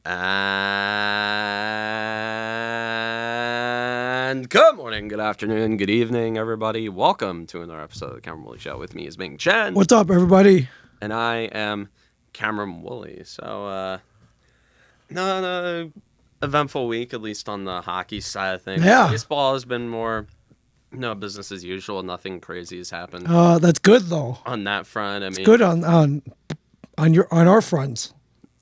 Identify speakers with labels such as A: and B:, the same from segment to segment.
A: And good morning, good afternoon, good evening, everybody. Welcome to another episode of the Cameron Woolley Show. With me is Ming Chen.
B: What's up, everybody?
A: And I am Cameron Woolley. So, no eventful week, at least on the hockey side of things.
B: Yeah.
A: Baseball has been more, business as usual. Nothing crazy has happened
B: That's good though.
A: on that front. I mean,
B: Good on our fronts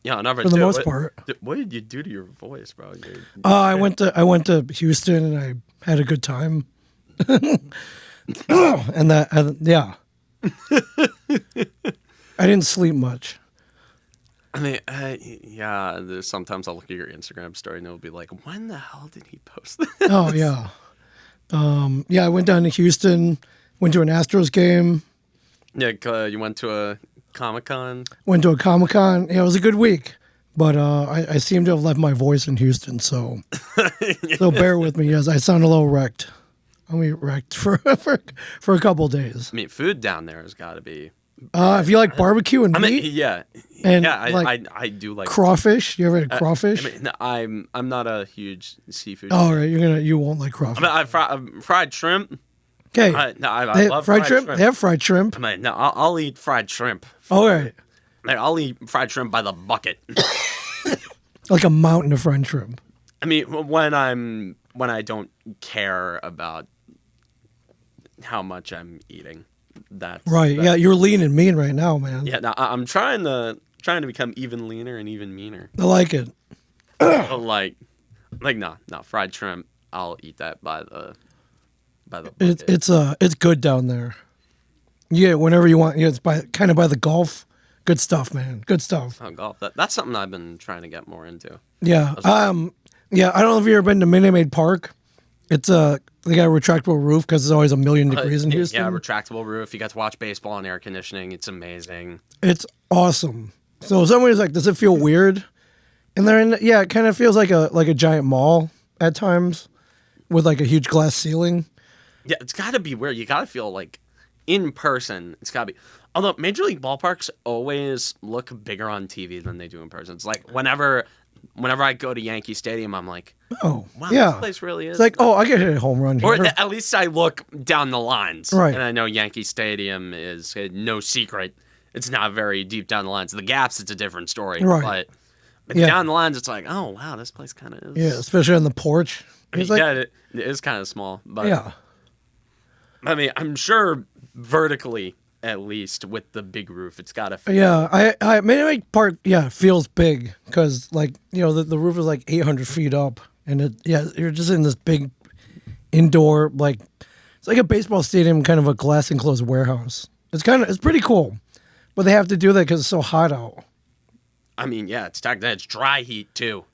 A: yeah, number
B: for
A: two.
B: the most part.
A: What did you do to your voice, bro?
B: I went to Houston and I had a good time. and yeah, I didn't sleep much.
A: I mean, yeah. Sometimes I'll look at your Instagram story and it'll be like, "When the hell did he post this?"
B: Oh yeah, yeah. I went down to Houston, went to an Astros game,
A: Yeah, you went to a Comic-Con.
B: went to a Comic-Con. Yeah, it was a good week, but I seem to have left my voice in Houston, so bear with me. Yes, I sound a little wrecked. I'll be wrecked for a couple days.
A: I mean, food down there has got to be.
B: If you like barbecue and
A: I mean,
B: meat,
A: yeah,
B: and
A: yeah.
B: like
A: I do like
B: crawfish. You ever had crawfish?
A: I mean, no, I'm not a huge seafood.
B: Oh, right. You won't like crawfish.
A: I mean, fried shrimp.
B: Okay.
A: I
B: They
A: love
B: fried shrimp. They have fried shrimp.
A: I mean, no, I'll eat fried shrimp.
B: All right.
A: Like, I'll eat fried shrimp by the bucket.
B: Like a mountain of fried shrimp.
A: I mean, when I don't care about how much I'm eating.
B: Right. Yeah, you're lean and mean right now, man.
A: Yeah, now I'm trying to become even leaner and even meaner.
B: I like it.
A: like no, fried shrimp. I'll eat that by the bucket.
B: It's good down there. Yeah, whenever you want. Yeah, it's kind of by the Gulf. Good stuff, man. Good stuff.
A: Oh, golf. That's something I've been trying to get more into.
B: Yeah. Yeah. I don't know if you've ever been to Minute Maid Park. It's they got a retractable roof because it's always a million degrees in Houston.
A: Yeah, retractable roof. You got to watch baseball and air conditioning. It's amazing.
B: It's awesome. So somebody's like, does it feel weird? And yeah, it kind of feels like a giant mall at times with like a huge glass ceiling.
A: Yeah, it's got to be weird. You got to feel like in person. It's got to be. Although Major League ballparks always look bigger on TV than they do in person. It's like whenever I go to Yankee Stadium, I'm like,
B: oh,
A: wow,
B: yeah.
A: this place really is.
B: It's like, oh, I could hit a home run here.
A: Or at least I look down the lines.
B: Right.
A: And I know Yankee Stadium is no secret. It's not very deep down the lines. The gaps, it's a different story.
B: Right.
A: But
B: Yeah.
A: down the lines, it's like, oh, wow, this place kind of is.
B: Yeah, especially on the porch.
A: I mean,
B: It's like,
A: yeah, it is kind of small. But
B: yeah.
A: I mean, I'm sure vertically, at least with the big roof, it's got to feel.
B: Yeah, I Minute Maid Park, yeah, feels big because, like, the roof is like 800 feet up. And you're just in this big indoor, like, it's like a baseball stadium, kind of a glass enclosed warehouse. It's pretty cool. But they have to do that because it's so hot out.
A: I mean, yeah, it's dry heat too.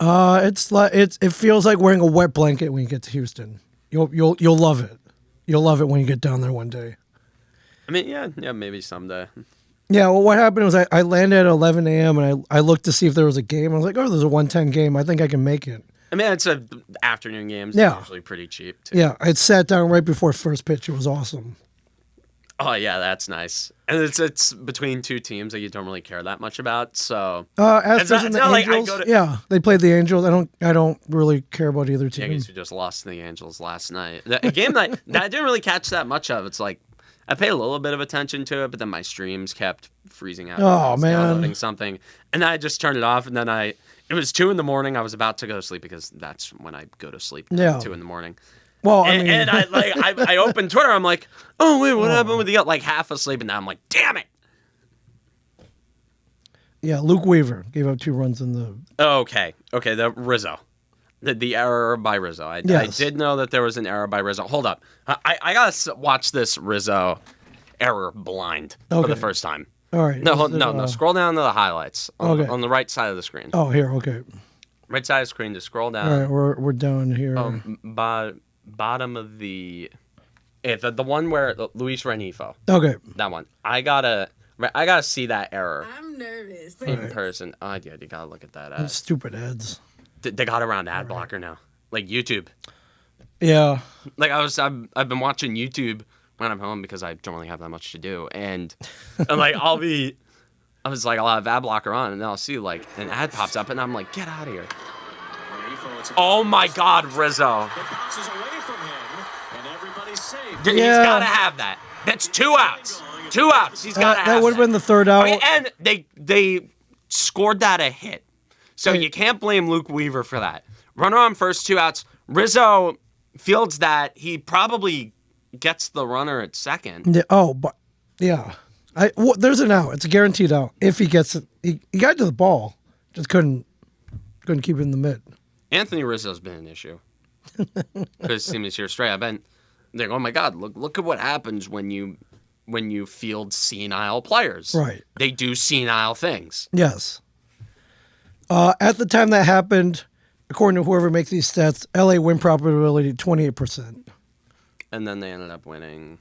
B: It feels like wearing a wet blanket when you get to Houston. You'll love it. You'll love it when you get down there one day.
A: I mean, yeah, maybe someday.
B: Yeah, well, what happened was I landed at 11 a.m. and I looked to see if there was a game. I was like, oh, there's a 1:10 game. I think I can make it.
A: I mean, it's afternoon games.
B: Yeah.
A: They're usually pretty cheap too.
B: Yeah, I sat down right before first pitch. It was awesome.
A: Oh yeah, that's nice. And it's between two teams that you don't really care that much about. So
B: Astros and
A: it's
B: the
A: not like I
B: Angels.
A: go to-
B: Yeah, they played the Angels. I don't really care about either team.
A: Yankees who just lost to the Angels last night. A game that I didn't really catch that much of. It's like I paid a little bit of attention to it, but then my streams kept freezing out.
B: Oh,
A: I was
B: man.
A: downloading something, and I just turned it off. And then it was 2 a.m. I was about to go to sleep because that's when I go to sleep.
B: Yeah.
A: 2 a.m.
B: Well,
A: And I opened Twitter. I'm like, oh wait, what happened with the like half asleep? And now I'm like, damn it.
B: yeah, Luke Weaver gave up 2 runs in the.
A: Okay, the Rizzo. The error by Rizzo. I
B: Yes.
A: did know that there was an error by Rizzo. Hold up. I got to watch this Rizzo error blind for the
B: Okay.
A: first time.
B: All right.
A: No. Scroll down to the highlights
B: Okay.
A: on the right side of the screen.
B: Oh, here. Okay.
A: Right side of the screen, just scroll down.
B: All right, we're down here.
A: Bottom of the one where Luis Renifo.
B: Okay.
A: That one. I gotta see that error
C: I'm nervous.
A: in person. Oh, yeah, you gotta look at that ad.
B: Stupid ads.
A: They got around ad blocker now, like YouTube.
B: Yeah.
A: Like I've been watching YouTube when I'm home because I don't really have that much to do, and like I'll be I was like, I'll have ad blocker on, and then I'll see like an ad pops up, and I'm like, get out of here. Oh my God, Rizzo.
C: It bounces away from him, and everybody's safe.
A: He's got to have that. That's 2 outs. 2 outs. He's got to have
B: that. Would have been the third out.
A: Okay, and they scored that a hit. So you can't blame Luke Weaver for that. Runner on first, 2 outs. Rizzo fields that. He probably gets the runner at second.
B: Yeah, but yeah. There's an out. It's a guaranteed out. If he gets it. He got to the ball. Just couldn't keep it in the mid.
A: Anthony Rizzo's been an issue. His team this year straight. I've been like, oh my God, look at what happens when you field senile players.
B: Right.
A: They do senile things.
B: Yes. At the time that happened, according to whoever makes these stats, LA win probability 28%.
A: And then they ended up winning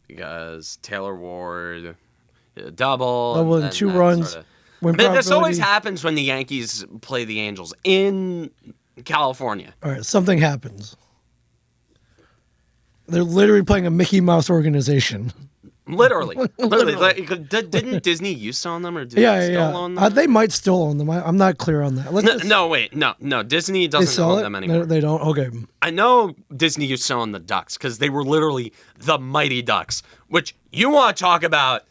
A: because Taylor Ward hit a double.
B: And 2 runs.
A: This always happens when the Yankees play the Angels in California.
B: All right, something happens. They're literally playing a Mickey Mouse organization.
A: Literally. Like, didn't Disney used to own them, or did they still own them?
B: They might still own them. I'm not clear on that.
A: No. Disney doesn't own them anymore.
B: They don't? Okay.
A: I know Disney used to own the Ducks because they were literally the Mighty Ducks, which you want to talk about,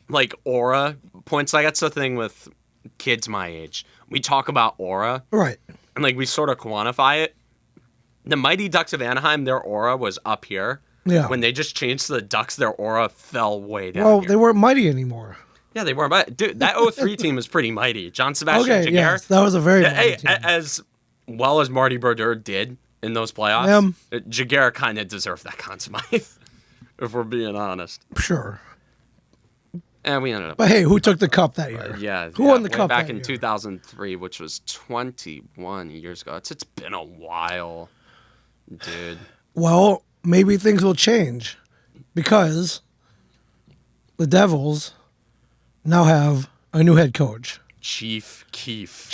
A: like, aura points. Like, that's the thing with kids my age. We talk about aura.
B: Right.
A: And, like, we sort of quantify it. The Mighty Ducks of Anaheim, their aura was up here.
B: Yeah.
A: When they just changed to the Ducks, their aura fell way down.
B: Well,
A: here.
B: they weren't mighty anymore.
A: Yeah, they weren't. But dude, that 03 team was pretty mighty. John Sebastian Jaguar.
B: Yes, that was a very mighty team.
A: As well as Marty Brodeur did in those playoffs, Jaguar kind of deserved that Conn Smythe, if we're being honest.
B: Sure.
A: And we ended up.
B: But hey, who took the cup that year? Who won the cup
A: back
B: that
A: in
B: year?
A: 2003, which was 21 years ago. It's been a while, dude.
B: Well, maybe things will change because the Devils now have a new head coach.
A: Chief Keefe.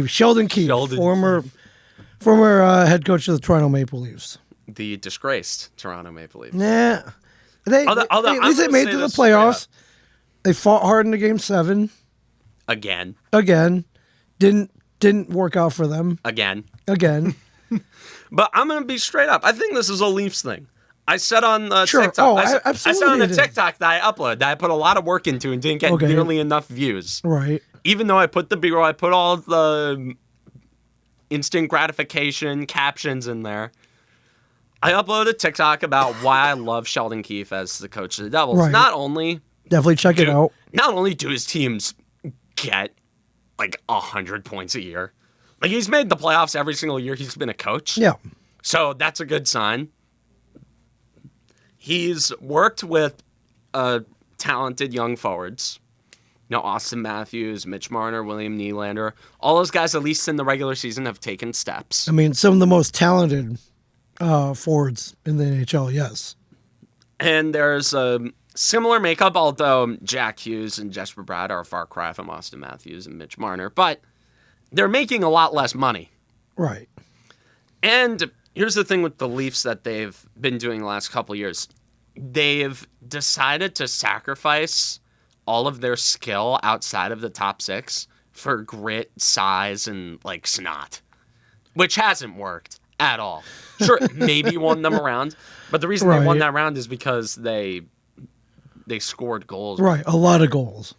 B: Sheldon Keefe, former head coach of the Toronto Maple Leafs.
A: The disgraced Toronto Maple Leafs.
B: Nah. At least they made it to the playoffs. They fought hard in the Game 7.
A: Again.
B: Didn't work out for them.
A: Again.
B: But
A: I'm going to be straight up. I think this is a Leafs thing. I said on TikTok.
B: Oh,
A: I said on the TikTok that I uploaded that I put a lot of work into and didn't get nearly enough views.
B: Right.
A: Even though I put the B-roll, I put all the instant gratification captions in there. I uploaded a TikTok about why I love Sheldon Keefe as the coach of the Devils.
B: Right. Definitely check it out.
A: Not only do his teams get like 100 points a year, like he's made the playoffs every single year he's been a coach.
B: Yeah.
A: So that's a good sign. He's worked with talented young forwards. You know, Austin Matthews, Mitch Marner, William Nylander. All those guys, at least in the regular season, have taken steps.
B: I mean, some of the most talented forwards in the NHL, yes.
A: And there's a similar makeup, although Jack Hughes and Jesper Bratt are a far cry from Austin Matthews and Mitch Marner. But they're making a lot less money.
B: Right.
A: And here's the thing with the Leafs that they've been doing the last couple of years. They've decided to sacrifice all of their skill outside of the top 6 for grit, size, and, like, snot, which hasn't worked at all. Sure, maybe won them around, but the reason they won that round is because they scored goals.
B: Right, a lot of goals.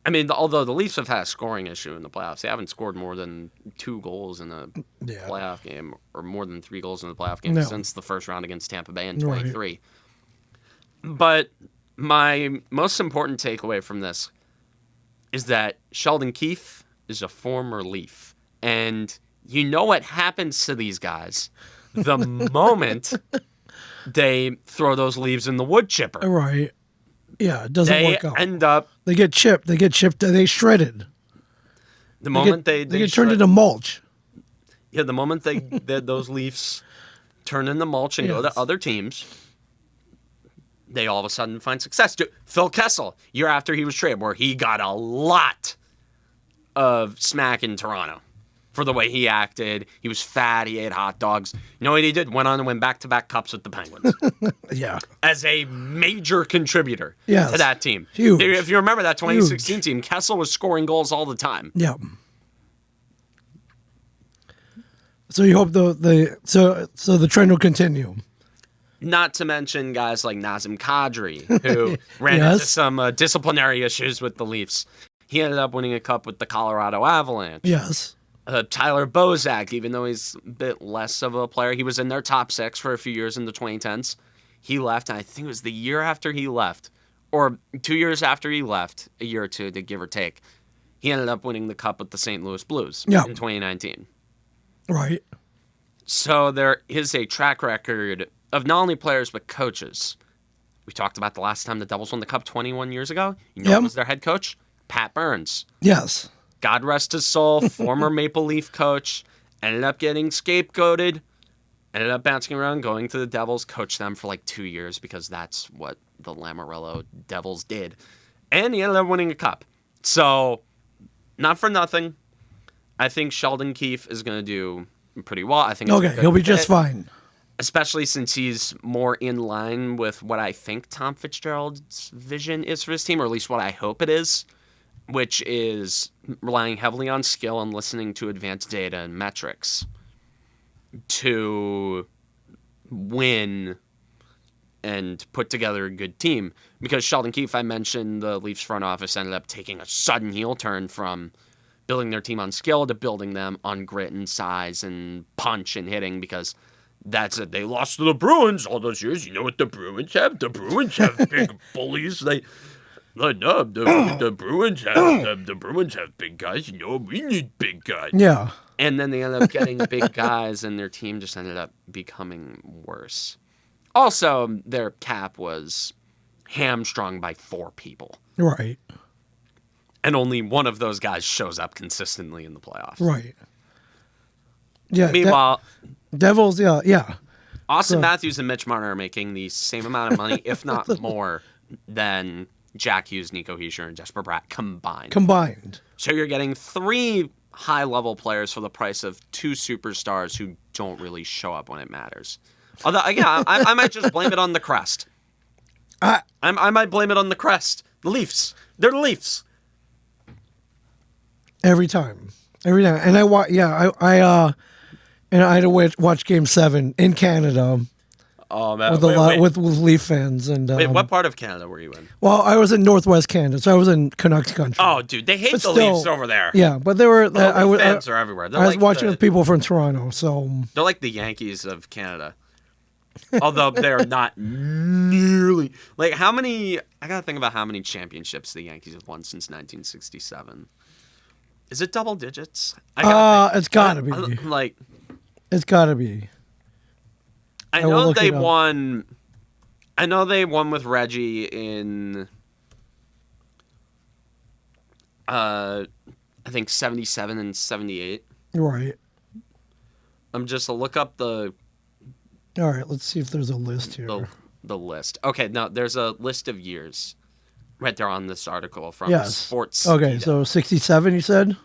A: I mean, although the Leafs have had a scoring issue in the playoffs, they haven't scored more than 2 goals in a playoff game, or more than 3 goals in the playoff game since the first round against Tampa Bay in 23. Right. But my most important takeaway from this is that Sheldon Keefe is a former Leaf. And you know what happens to these guys the moment they throw those leaves in the wood chipper.
B: Right. Yeah, it doesn't work out.
A: They end up...
B: They get chipped. They shredded.
A: The moment they
B: get turned into mulch.
A: Yeah, the moment those leaves turn into mulch and go to other teams, they all of a sudden find success. Dude, Phil Kessel, year after he was traded, where he got a lot of smack in Toronto for the way he acted. He was fat. He ate hot dogs. You know what he did? Went on and win back-to-back cups with the Penguins.
B: Yeah.
A: As a major contributor
B: Yes.
A: to that team.
B: Huge.
A: If you remember that 2016 team, Kessel was scoring goals all the time.
B: Yeah. So you hope so the trend will continue.
A: Not to mention guys like Nazem Kadri, who ran
B: Yes.
A: into some disciplinary issues with the Leafs. He ended up winning a cup with the Colorado Avalanche.
B: Yes.
A: Tyler Bozak, even though he's a bit less of a player, he was in their top 6 for a few years in the 2010s. He left, and I think it was the year after he left, or 2 years after he left, a year or two to give or take. He ended up winning the cup with the St. Louis Blues in 2019.
B: Right.
A: So there is a track record of not only players but coaches. We talked about the last time the Devils won the Cup 21 years ago. You know who was their head coach? Pat Burns.
B: Yes.
A: God rest his soul, former Maple Leaf coach, ended up getting scapegoated, ended up bouncing around, going to the Devils, coached them for like 2 years because that's what the Lamoriello Devils did. And he ended up winning a cup. So, not for nothing. I think Sheldon Keefe is going to do pretty well. I think
B: He'll be just fine.
A: Especially since he's more in line with what I think Tom Fitzgerald's vision is for his team, or at least what I hope it is, which is relying heavily on skill and listening to advanced data and metrics to win and put together a good team. Because Sheldon Keefe, I mentioned, the Leafs front office ended up taking a sudden heel turn from building their team on skill to building them on grit and size and punch and hitting, because that's it. They lost to the Bruins all those years. You know what the Bruins have? The Bruins have big bullies. The Bruins have the Bruins have big guys. You know, we need big guys.
B: Yeah.
A: And then they ended up getting big guys, and their team just ended up becoming worse. Also, their cap was hamstrung by 4 people.
B: Right.
A: And only one of those guys shows up consistently in the playoffs.
B: Right. Yeah.
A: Meanwhile,
B: Devils, yeah.
A: Austin Matthews and Mitch Marner are making the same amount of money, if not more, than Jack Hughes, Nico Hischier, and Jesper Bratt combined. So you're getting 3 high-level players for the price of 2 superstars who don't really show up when it matters. Although, again, I might just blame it on the crest. I might blame it on the crest. The Leafs. They're the Leafs.
B: Every time. And I had to watch Game 7 in Canada.
A: Oh man,
B: with Leaf fans and.
A: Wait, what part of Canada were you in?
B: Well, I was in Northwest Canada, so I was in Canucks country.
A: Oh, dude, they hate the Leafs over there.
B: Yeah, but they were.
A: Fans are everywhere.
B: I was watching with people from Toronto, so
A: they're like the Yankees of Canada. Although they're not nearly like how many. I gotta think about how many championships the Yankees have won since 1967. Is it double digits?
B: It's gotta be. It's gotta be.
A: I know they won. I know they won with Reggie in. I think 77 and 78.
B: Right.
A: I'm just to look up the.
B: All right, let's see if there's a list here.
A: The list. Okay, no, there's a list of years right there on this article from Sports.
B: Okay, so 67, you said?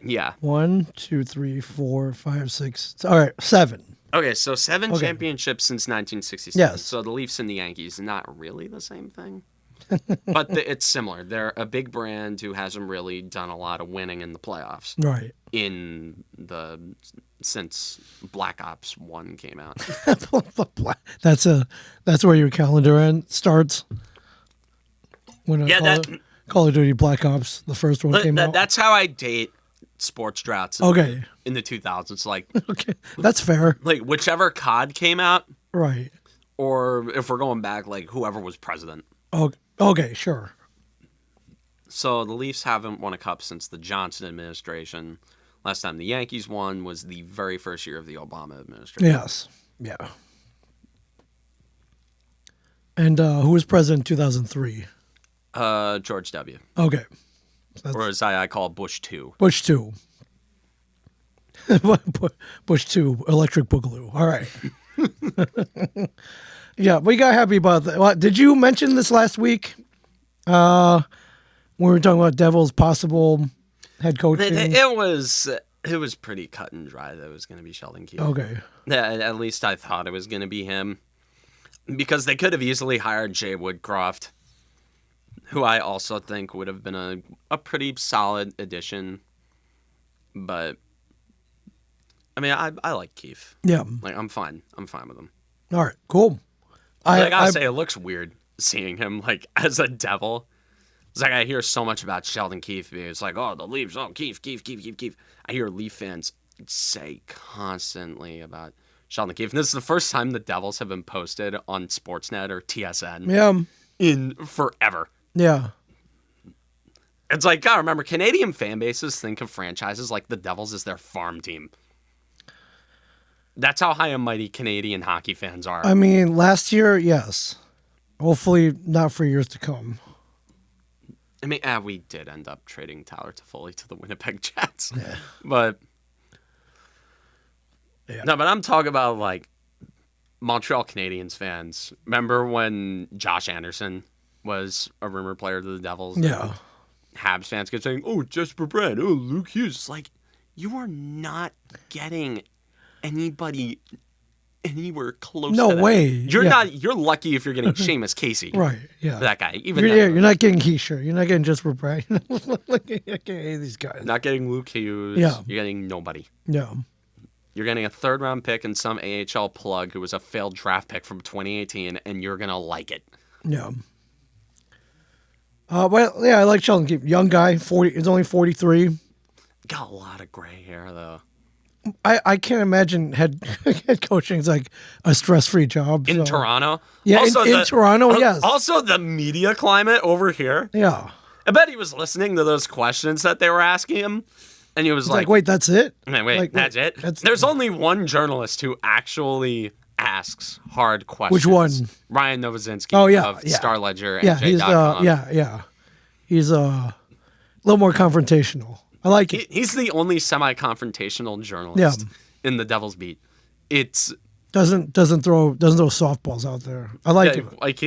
A: Yeah.
B: 1, 2, 3, 4, 5, 6. All right, 7.
A: Okay, so 7 championships since 1967.
B: Yes.
A: So the Leafs and the Yankees, not really the same thing. But it's similar. They're a big brand who hasn't really done a lot of winning in the playoffs.
B: Right.
A: Since Black Ops 1 came out.
B: That's where your calendar starts. When Call of Duty Black Ops, the first one came out.
A: That's how I date sports droughts.
B: Okay.
A: In the 2000s, like
B: okay, that's fair.
A: Like whichever COD came out,
B: right?
A: Or if we're going back, like whoever was president.
B: Okay, sure.
A: So the Leafs haven't won a cup since the Johnson administration. Last time the Yankees won was the very first year of the Obama administration.
B: Yes. Yeah. And who was president in 2003?
A: George W.
B: Okay.
A: Or as I call Bush 2.
B: Bush 2. Bush 2, Electric Boogaloo. All right. Yeah, we got happy about that. Did you mention this last week? When we were talking about Devils' possible head coaching?
A: It was It was pretty cut and dry that it was going to be Sheldon Keefe.
B: Okay.
A: Yeah, at least I thought it was going to be him. Because they could have easily hired Jay Woodcroft, who I also think would have been a pretty solid addition. But, I mean, I like Keefe.
B: Yeah.
A: Like, I'm fine. I'm fine with him.
B: All right. Cool.
A: I gotta say, it looks weird seeing him, like, as a Devil. It's like I hear so much about Sheldon Keefe. It's like, oh, the Leafs, oh, Keefe. I hear Leaf fans say constantly about Sheldon Keefe. And this is the first time the Devils have been posted on Sportsnet or TSN
B: Yeah.
A: in forever.
B: Yeah.
A: It's like, gotta remember, Canadian fan bases think of franchises like the Devils as their farm team. That's how high and mighty Canadian hockey fans are.
B: I mean, last year, yes. Hopefully not for years to come.
A: I mean, we did end up trading Tyler Toffoli to the Winnipeg Jets. Yeah. But, no, but I'm talking about, like, Montreal Canadiens fans. Remember when Josh Anderson was a rumored player to the Devils?
B: Yeah.
A: Habs fans kept saying, oh, Jesper Bratt, oh, Luke Hughes. It's like, you are not getting anybody anywhere close to that.
B: No way.
A: You're lucky if you're getting Seamus Casey.
B: Right, yeah.
A: For that guy. Even
B: You're not getting Keisha. You're not getting just for Brad. You're not getting any of these guys.
A: Not getting Luke Hughes.
B: Yeah.
A: You're getting nobody.
B: Yeah.
A: You're getting a third-round pick and some AHL plug who was a failed draft pick from 2018, and you're going to like it.
B: Yeah. Well, yeah, I like Sheldon Keefe. Young guy, 40. He's only 43.
A: Got a lot of gray hair, though.
B: I can't imagine head coaching is like a stress-free job.
A: In Toronto?
B: Yeah,
A: also
B: in Toronto, yes.
A: Also, the media climate over here.
B: Yeah.
A: I bet he was listening to those questions that they were asking him, and he was like,
B: wait, that's it?
A: Wait, that's it? There's only one journalist who actually asks hard questions.
B: Which one?
A: Ryan Novozinski of Star Ledger and
B: yeah, he's a little more confrontational. I like it.
A: He's the only semi-confrontational journalist in the Devil's beat. It's
B: doesn't throw softballs out there. I like it.
A: Like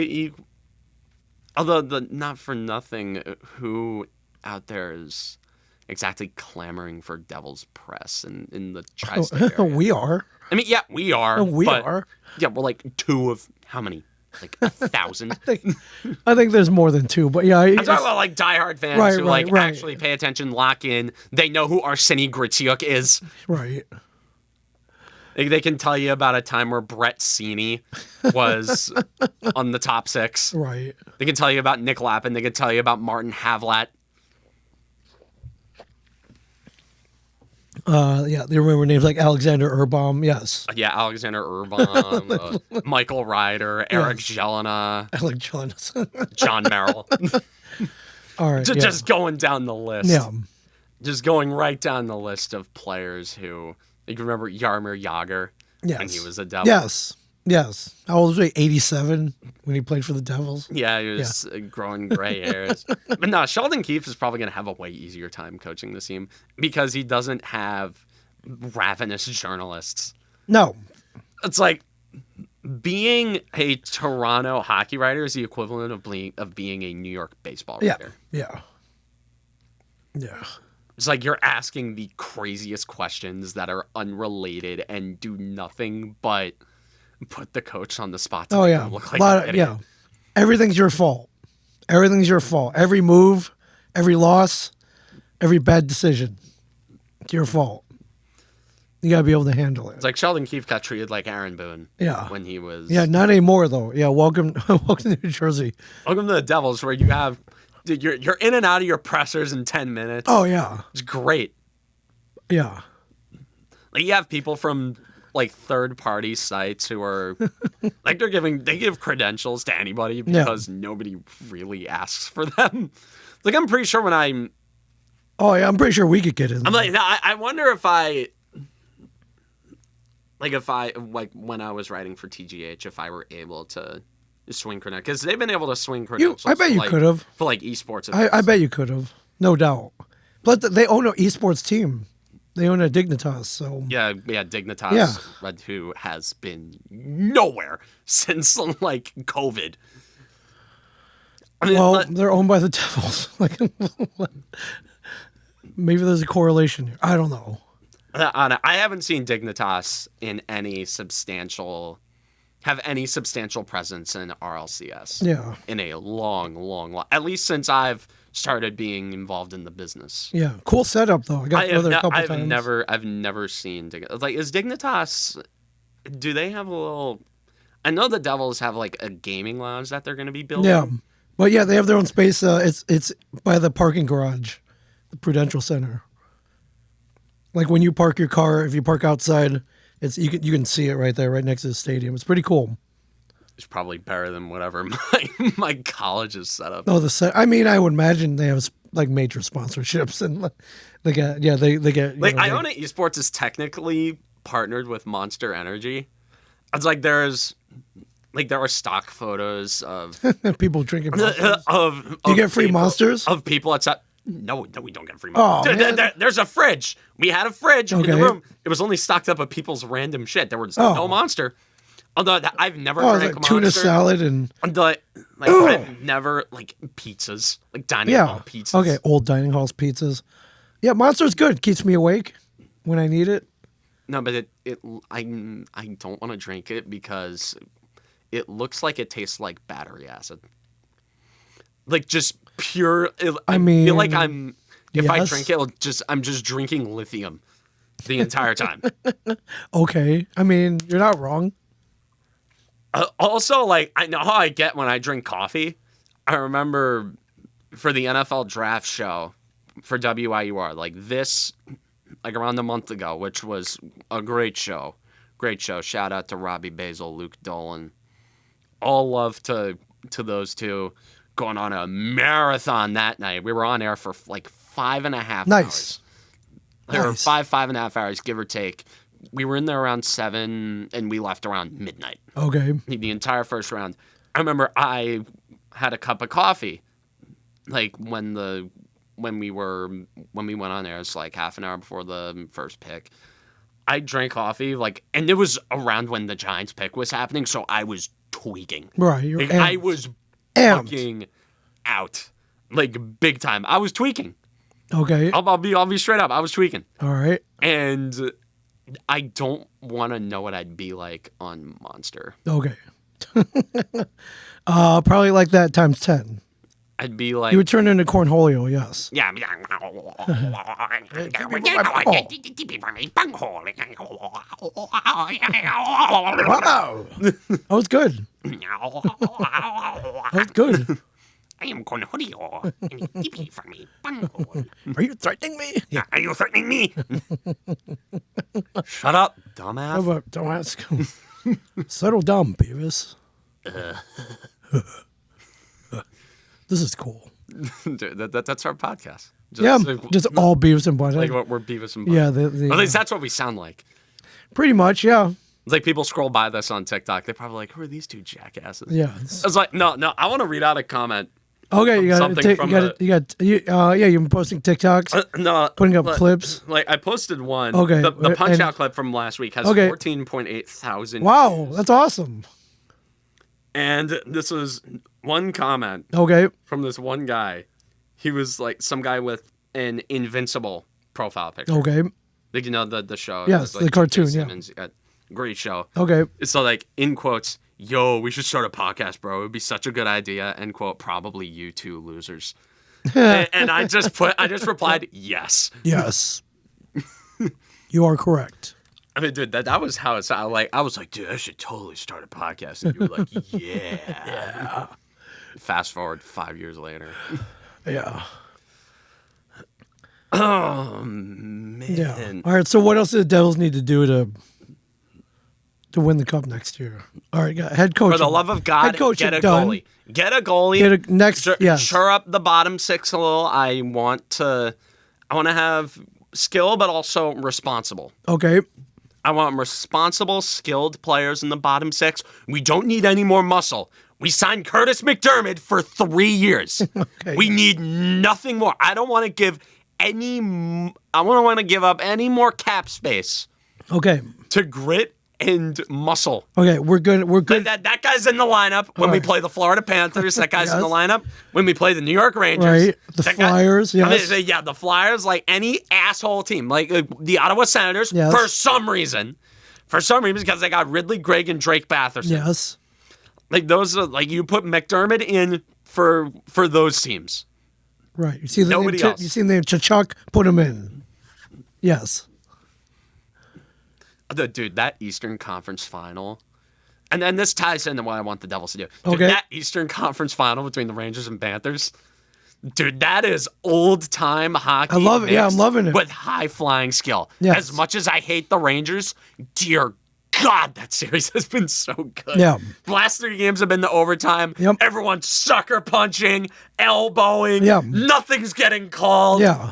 A: although not for nothing, who out there is exactly clamoring for Devil's press in the tri-state area?
B: We are.
A: I mean, yeah, we are.
B: We are.
A: Yeah, we're like two of how many? Like 1,000.
B: I think there's more than two, but yeah. I'm
A: talking about like diehard fans who actually pay attention, lock in. They know who Arseny Gritsiuk is.
B: Right.
A: They can tell you about a time where Brett Seeney was on the top six.
B: Right.
A: They can tell you about Nick Lappin. They can tell you about Martin Havlat.
B: They remember names like Alexander Urbom. Yes.
A: Yeah, Alexander Urbom, Michael Ryder, Eric Jelena,
B: Alec Jelena,
A: John Merrill.
B: All right.
A: Just going down the list.
B: Yeah.
A: Just going right down the list of players who, you can remember Jaromir Jagr when he was a Devil.
B: Yes. How old was he? 87 when he played for the Devils?
A: Yeah, he was growing gray hairs. But no, Sheldon Keefe is probably going to have a way easier time coaching this team because he doesn't have ravenous journalists.
B: No.
A: It's like being a Toronto hockey writer is the equivalent of being a New York baseball writer.
B: Yeah.
A: It's like you're asking the craziest questions that are unrelated and do nothing but put the coach on the spot to make him look like an idiot.
B: Everything's your fault. Every move, every loss, every bad decision. It's your fault. You gotta be able to handle it.
A: It's like Sheldon Keefe got treated like Aaron Boone.
B: Yeah.
A: When he was.
B: Yeah, not anymore though. Yeah, welcome to New Jersey.
A: Welcome to the Devils, where you have, dude, you're in and out of your pressers in 10 minutes.
B: Oh yeah.
A: It's great.
B: Yeah.
A: Like you have people from like third-party sites who are like they give credentials to anybody because nobody really asks for them. Like I'm pretty sure when I'm
B: pretty sure we could get in.
A: I'm like, I wonder if when I was writing for TGH, if I were able to swing credentials, because they've been able to swing credentials.
B: I bet you could have
A: for like esports.
B: I bet you could have, no doubt. But they own an esports team. They own a Dignitas, so
A: yeah, Dignitas, who has been nowhere since like COVID. I mean,
B: they're owned by the Devils. Like, maybe there's a correlation here. I don't know.
A: I haven't seen Dignitas in have any substantial presence in RLCS.
B: Yeah.
A: In a long, at least since I've started being involved in the business.
B: Yeah. Cool setup though. I got to go there a couple times.
A: I've never seen like is Dignitas. Do they have a little? I know the Devils have like a gaming lounge that they're going to be building.
B: Yeah. But yeah, they have their own space. It's by the parking garage, the Prudential Center. Like when you park your car, if you park outside, you can see it right there, right next to the stadium. It's pretty cool.
A: It's probably better than whatever my college is set up.
B: Oh, I mean, I would imagine they have like major sponsorships and they get
A: like Iona Esports is technically partnered with Monster Energy. It's like there are stock photos of
B: people drinking Monsters.
A: Do
B: you get free Monsters?
A: Of people outside. No, we don't get free
B: Oh,
A: Monsters. There's a fridge. We had a fridge in the
B: Okay.
A: room. It was only stocked up with people's random shit. There was no Monster. Although I've never
B: Oh,
A: drank
B: like tuna
A: Monster.
B: salad and
A: I've never like pizzas, like dining hall pizzas.
B: Okay, old dining halls pizzas. Yeah, Monster's good. Keeps me awake when I need it.
A: No, but I don't want to drink it because it looks like it tastes like battery acid. Like just pure. I feel like if I
B: yes.
A: drink it, I'm just drinking lithium the entire time.
B: Okay, I mean you're not wrong.
A: Also, like I know how I get when I drink coffee. I remember for the NFL draft show for WIUR, like around a month ago, which was a great show. Great show. Shout out to Robbie Basil, Luke Dolan. All love to those two. Going on a marathon that night. We were on air for like 5.5
B: Nice.
A: hours. Or
B: Nice.
A: 5.5 hours, give or take. We were in there around 7 and we left around midnight.
B: Okay.
A: The entire first round. I remember I had a cup of coffee. Like when we went on there, it's like half an hour before the first pick. I drank coffee, and it was around when the Giants pick was happening, so I was tweaking.
B: Right. You're
A: Like,
B: amped.
A: I was
B: Amped.
A: fucking out. Like big time. I was tweaking.
B: Okay.
A: I'll be straight up. I was tweaking.
B: All right.
A: And I don't want to know what I'd be like on Monster.
B: Okay. Probably like that times 10.
A: I'd be like,
B: You would turn into cornholio, yes.
A: yeah.
B: Wow. That was good. That was good.
A: I am Cornholio, and keep from me, bunghole.
B: Are you threatening me?
A: Are you threatening me? Shut up,
B: How
A: dumbass.
B: about, don't ask. Settle down, Beavis. This is cool.
A: Dude, that's our podcast.
B: Just all Beavis and Butthead.
A: like what we're Beavis and Butthead.
B: Yeah,
A: At least that's what we sound like.
B: pretty much, yeah.
A: It's like people scroll by this on TikTok. They're probably like, who are these two jackasses?
B: Yeah.
A: It's like, no, I want to read out a comment.
B: Okay, you got
A: Something
B: it.
A: from
B: You've been posting TikToks,
A: No.
B: putting up
A: like-
B: clips.
A: Like, I posted one.
B: Okay,
A: The
B: and-
A: Punch-Out clip from last week has
B: Okay.
A: 14.8 thousand.
B: Wow, that's awesome.
A: And this was one comment
B: Okay,
A: from this one guy. He was like some guy with an Invincible profile picture.
B: okay,
A: Like, the show.
B: Yes,
A: Like
B: the cartoon,
A: J.K.
B: yeah.
A: Simmons, great show.
B: okay.
A: So, like, in quotes, yo, we should start a podcast, bro. It would be such a good idea. End quote. Probably you two losers. and I just replied, yes.
B: Yes, you are correct.
A: I mean, dude, that was how it sounded. Like, I was like, dude, I should totally start a podcast. And you were like, yeah. Fast forward 5 years later.
B: Yeah,
A: Oh, man.
B: yeah. All right. So, what else do the Devils need to do to win the cup next year? All right, head coach.
A: For the love of God,
B: head coach
A: get a
B: done.
A: goalie. Get a goalie.
B: Get a next. Yes.
A: Shore up the bottom six a little. I want to have skill, but also responsible.
B: Okay.
A: I want responsible, skilled players in the bottom six. We don't need any more muscle. We signed Curtis McDermott for 3 years.
B: Okay.
A: We need nothing more. I don't want to give I want to give up any more cap space
B: Okay.
A: to grit and muscle.
B: Okay, we're good. We're good.
A: That guy's in the lineup when we
B: Right.
A: play the Florida Panthers. That guy's in the
B: Yes.
A: lineup when we play the New York Rangers.
B: Right. The
A: That guy-
B: Flyers, yes.
A: yeah, the Flyers, like any asshole team, like the Ottawa Senators,
B: Yes.
A: for some reason, because they got Ridley Gregg and Drake Batherson.
B: Yes.
A: Like those are like you put McDermott in for those teams.
B: Right. You see the
A: Nobody
B: name.
A: else.
B: You see the name Chuck. Put him in. Yes.
A: Dude, that Eastern Conference final. And then this ties into what I want the Devils to do. Dude,
B: Okay.
A: that Eastern Conference final between the Rangers and Panthers. Dude, that is old time hockey.
B: I love it. Yeah, I'm
A: mixed
B: loving it.
A: With high flying skill.
B: Yes.
A: As much as I hate the Rangers, dear God, that series has been so good.
B: Yeah.
A: The last 3 games have been the overtime.
B: Yep.
A: Everyone's sucker punching, elbowing.
B: Yeah.
A: Nothing's getting called.
B: Yeah.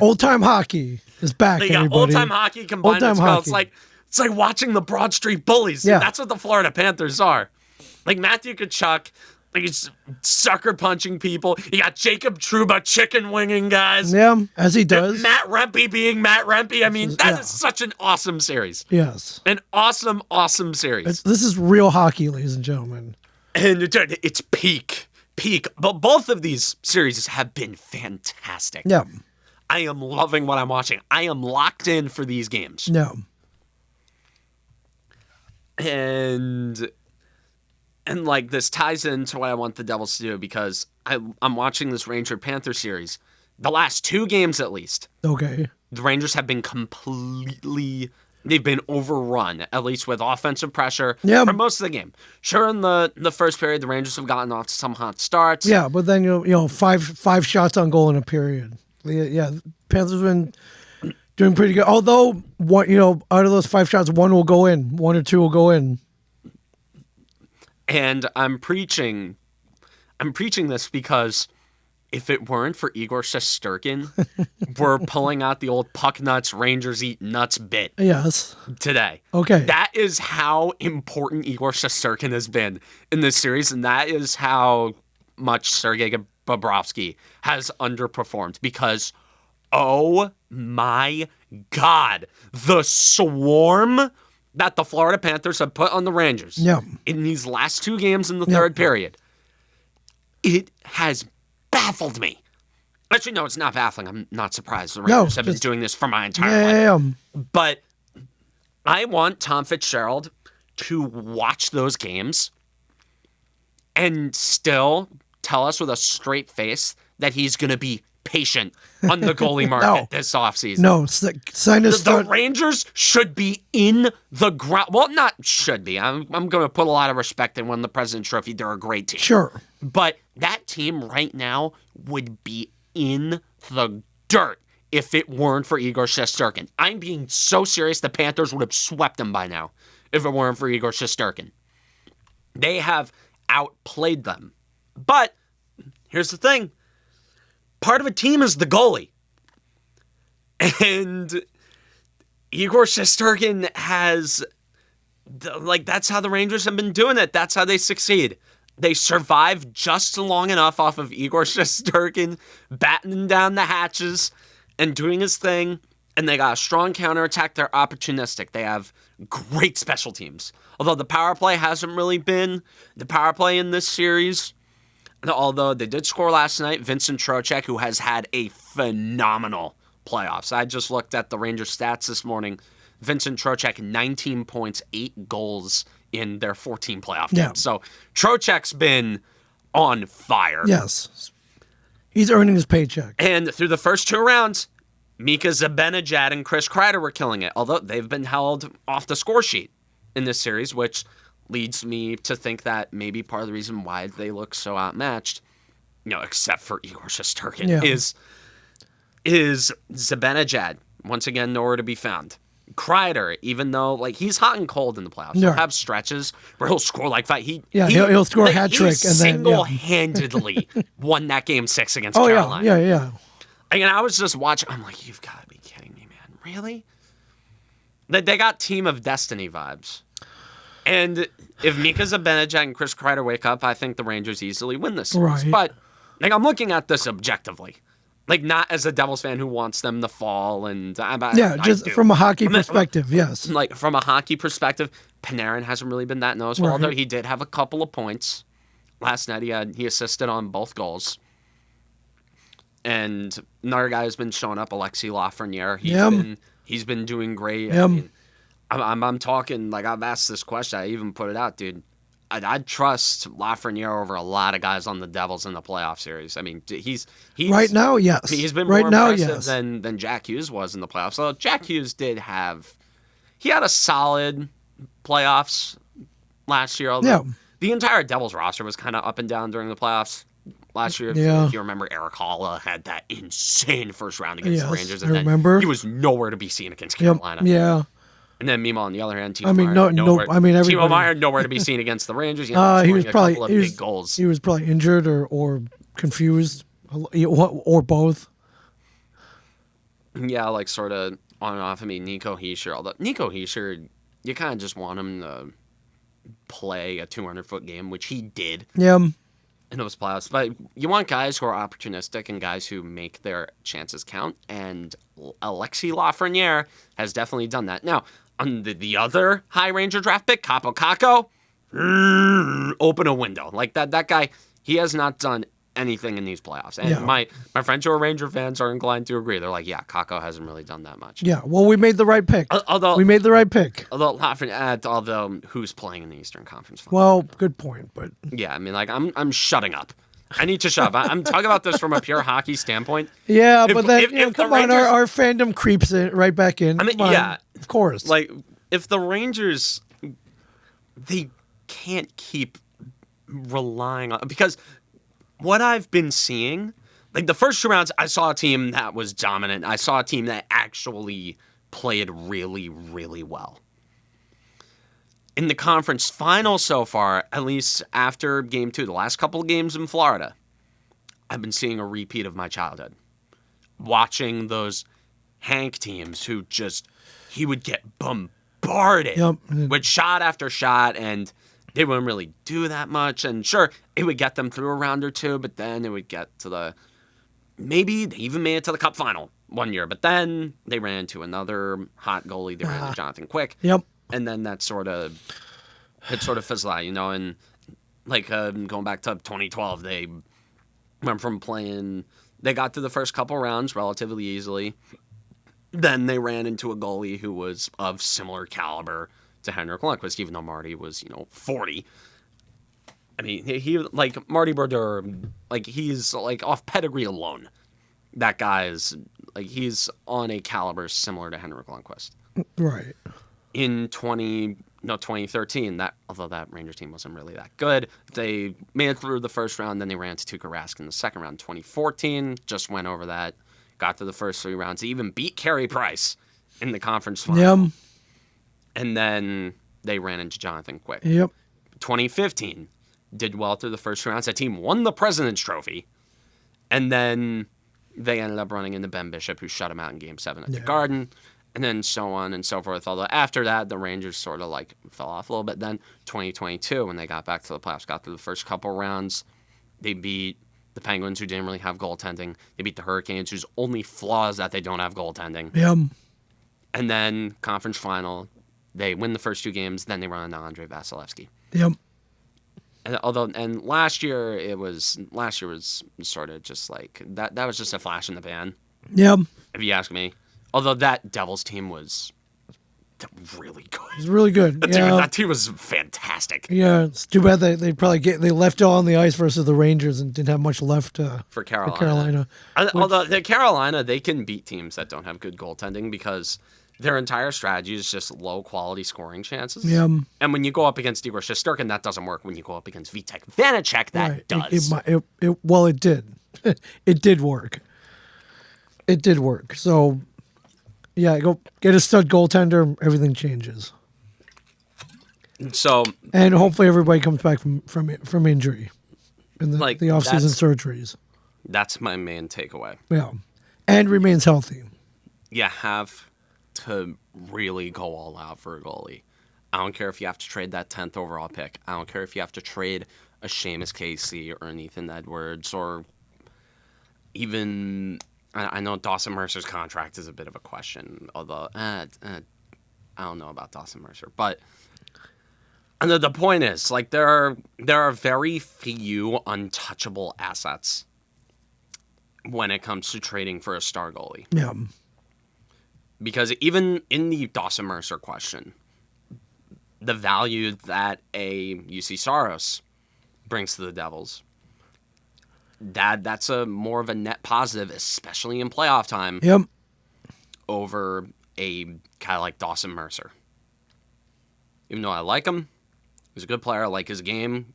B: Old time hockey is back.
A: They got
B: everybody.
A: old time hockey combined
B: Old-time
A: with skill. It's
B: hockey.
A: it's like watching the Broad Street Bullies.
B: Yeah.
A: That's what the Florida Panthers are. Like Matthew Tkachuk, like he's sucker punching people. You got Jacob Trouba chicken winging guys.
B: Yeah, as he does.
A: Matt Rempe being Matt Rempe. I mean, that is
B: Yeah.
A: such an awesome series.
B: Yes.
A: An awesome, awesome series.
B: This is real hockey, ladies and gentlemen.
A: And it's peak. But both of these series have been fantastic.
B: Yeah.
A: I am loving what I'm watching. I am locked in for these games.
B: Yeah.
A: And like this ties into what I want the Devils to do because I'm watching this Ranger Panther series. The last 2 games at least,
B: Okay.
A: the Rangers have been they've been overrun, at least with offensive pressure
B: Yeah.
A: for most of the game. Sure, in the first period, the Rangers have gotten off to some hot starts.
B: Yeah, but then you know five shots on goal in a period. Yeah, Panthers been doing pretty good. Although one, out of those 5 shots, 1 will go in, 1 or 2 will go in.
A: And I'm preaching this because if it weren't for Igor Shesterkin, we're pulling out the old puck nuts, Rangers eat nuts bit
B: Yes.
A: today.
B: Okay.
A: That is how important Igor Shesterkin has been in this series, and that is how much Sergei Bobrovsky has underperformed because, oh my God, the swarm that the Florida Panthers have put on the Rangers
B: Yeah.
A: in these last 2 games in the third period, it has baffled me. Actually, no, it's not baffling. I'm not surprised. The Rangers have been
B: just-
A: doing this for my entire life.
B: Yeah.
A: But I want Tom Fitzgerald to watch those games and still tell us with a straight face that he's going to be patient on the goalie market
B: No.
A: this offseason.
B: No, sign us.
A: The Rangers should be in the ground. Well, not should be. I'm going to put a lot of respect in when the President's Trophy. They're a great team.
B: Sure.
A: But that team right now would be in the dirt if it weren't for Igor Shesterkin. I'm being so serious. The Panthers would have swept them by now if it weren't for Igor Shesterkin. They have outplayed them. But here's the thing. Part of a team is the goalie. And Igor Shesterkin has, that's how the Rangers have been doing it. That's how they succeed. They survive just long enough off of Igor Shesterkin battening down the hatches and doing his thing. And they got a strong counterattack. They're opportunistic. They have great special teams. Although the power play hasn't really been the power play in this series. Although they did score last night, Vincent Trocheck, who has had a phenomenal playoffs. I just looked at the Rangers stats this morning. Vincent Trocheck, 19 points, 8 goals in their 14 playoff games.
B: Yeah.
A: So Trocheck's been on fire.
B: Yes. He's earning his paycheck.
A: And through the first 2 rounds, Mika Zibanejad and Chris Kreider were killing it, although they've been held off the score sheet in this series, which leads me to think that maybe part of the reason why they look so outmatched, except for Igor Shesterkin,
B: Yeah.
A: is Zibanejad, once again, nowhere to be found. Kreider, even though he's hot and cold in the playoffs, he'll
B: Yeah.
A: have stretches where he'll score 5.
B: He'll score a hat trick
A: he
B: and then, yeah.
A: single-handedly won that game 6 against
B: Oh
A: Carolina.
B: yeah.
A: And I was just watching. I'm like, you've got to be kidding me, man. Really? They got Team of Destiny vibes. And if Mika Zibanejad and Chris Kreider wake up, I think the Rangers easily win this series.
B: Right.
A: But I'm looking at this objectively. Like, not as a Devils fan who wants them to fall, and
B: Yeah,
A: I
B: just
A: do.
B: from a hockey
A: I mean,
B: perspective, yes.
A: like from a hockey perspective, Panarin hasn't really been that noticeable. Although
B: Right.
A: he did have a couple of points last night. He assisted on both goals. And another guy has been showing up, Alexis Lafreniere. He's been doing great. I
B: Yep.
A: mean, I'm talking like I've asked this question. I even put it out, dude. I'd trust Lafreniere over a lot of guys on the Devils in the playoff series. I mean, he's
B: Right now, yes.
A: he's been
B: right
A: more
B: now,
A: impressive
B: yes.
A: than Jack Hughes was in the playoffs. So Jack Hughes he had a solid playoffs last year. Although
B: Yeah.
A: the entire Devils roster was kind of up and down during the playoffs last year.
B: Yeah.
A: If you remember, Eric Halla had that insane first round against the
B: Yes,
A: Rangers,
B: I
A: and then
B: remember.
A: he was nowhere to be seen against
B: Yep.
A: Carolina.
B: Yeah.
A: And then meanwhile, on the other hand, Timo
B: I mean,
A: Meier,
B: no. I mean,
A: Timo
B: everybody.
A: Meier nowhere to be seen against the Rangers.
B: He
A: scoring
B: was
A: a
B: probably
A: couple of
B: he was,
A: big goals.
B: He was probably injured or confused, or both.
A: Yeah, like sort of on and off. I mean, Nico Hischier. Although Nico Hischier, you kind of just want him to play a 200-foot game, which he did
B: Yeah.
A: in those playoffs. But you want guys who are opportunistic and guys who make their chances count. And Alexis Lafreniere has definitely done that. Now, on the other High Ranger draft pick, Capo Caco, open a window. Like that guy, he has not done anything in these playoffs. And
B: Yeah.
A: my friends who are Ranger fans are inclined to agree. They're like, yeah, Caco hasn't really done that much.
B: Yeah. Well, we made the right pick.
A: Although
B: We made the right pick.
A: although who's playing in the Eastern Conference Final?
B: Well, good point, but
A: Yeah, I mean, like I'm shutting up. I need to shut up. I'm talking about this from a pure hockey standpoint.
B: yeah,
A: If-
B: but then
A: if the
B: come on,
A: Rangers-
B: our fandom creeps it right back in.
A: I mean,
B: Come on.
A: yeah.
B: Of course.
A: Like, if the Rangers, they can't keep relying on, because what I've been seeing, like the first 2 rounds, I saw a team that was dominant. I saw a team that actually played really, really well. In the conference final so far, at least after game 2, the last couple of games in Florida, I've been seeing a repeat of my childhood. Watching those Hank teams who just, he would get bombarded
B: Yep.
A: with shot after shot, and they wouldn't really do that much. And sure, it would get them through a round or two, but then it would get to maybe they even made it to the Cup final one year, but then they ran into another hot goalie. They ran into Jonathan Quick.
B: Yep.
A: And then it sort of fizzled out, and like going back to 2012, they went from they got through the first couple rounds relatively easily. Then they ran into a goalie who was of similar caliber to Henrik Lundqvist, even though Marty was, 40. I mean, he like Marty Brodeur, like he's like off pedigree alone. That guy is like he's on a caliber similar to Henrik Lundqvist.
B: Right.
A: In 2013, although that Rangers team wasn't really that good, they made it through the first round. Then they ran into Tuukka Rask in the second round. 2014, just went over that, got through the first 3 rounds. They even beat Carey Price in the conference final.
B: Yep.
A: And then they ran into Jonathan Quick.
B: Yep.
A: 2015, did well through the first rounds. That team won the President's Trophy. And then they ended up running into Ben Bishop, who shut him out in Game 7 at the Garden. And then so on and so forth. Although after that, the Rangers sort of like fell off a little bit. Then 2022, when they got back to the playoffs, got through the first couple rounds, they beat the Penguins, who didn't really have goaltending. They beat the Hurricanes, whose only flaw is that they don't have goaltending.
B: Yep.
A: And then conference final, they win the first 2 games. Then they run into Andrei Vasilevsky.
B: Yep.
A: And last year was sort of just like that. That was just a flash in the pan,
B: Yep.
A: if you ask me. Although that Devils team was really good.
B: It's really good.
A: That team was fantastic
B: Yeah, it's too bad they probably they left it all on the ice versus the Rangers and didn't have much left
A: for Carolina.
B: Carolina.
A: Although the Carolina, they can beat teams that don't have good goaltending because their entire strategy is just low quality scoring chances.
B: Yeah.
A: And when you go up against Igor Shesterkin, that doesn't work. When you go up against Vitek Vanacek, that
B: Right.
A: does.
B: It did. It did work. It did work. So, yeah, go get a stud goaltender. Everything changes.
A: So,
B: And hopefully everybody comes back from injury in the off-season surgeries.
A: that's my main takeaway.
B: Yeah. And remains healthy.
A: You have to really go all out for a goalie. I don't care if you have to trade that 10th overall pick. I don't care if you have to trade a Seamus Casey or an Ethan Edwards or even I know Dawson Mercer's contract is a bit of a question, although I don't know about Dawson Mercer. But the point is, like, there are very few untouchable assets when it comes to trading for a star goalie.
B: Yeah.
A: Because even in the Dawson Mercer question, the value that a UC Saros brings to the Devils, that's a more of a net positive, especially in playoff time,
B: Yep.
A: over a guy like Dawson Mercer. Even though I like him, he's a good player. I like his game.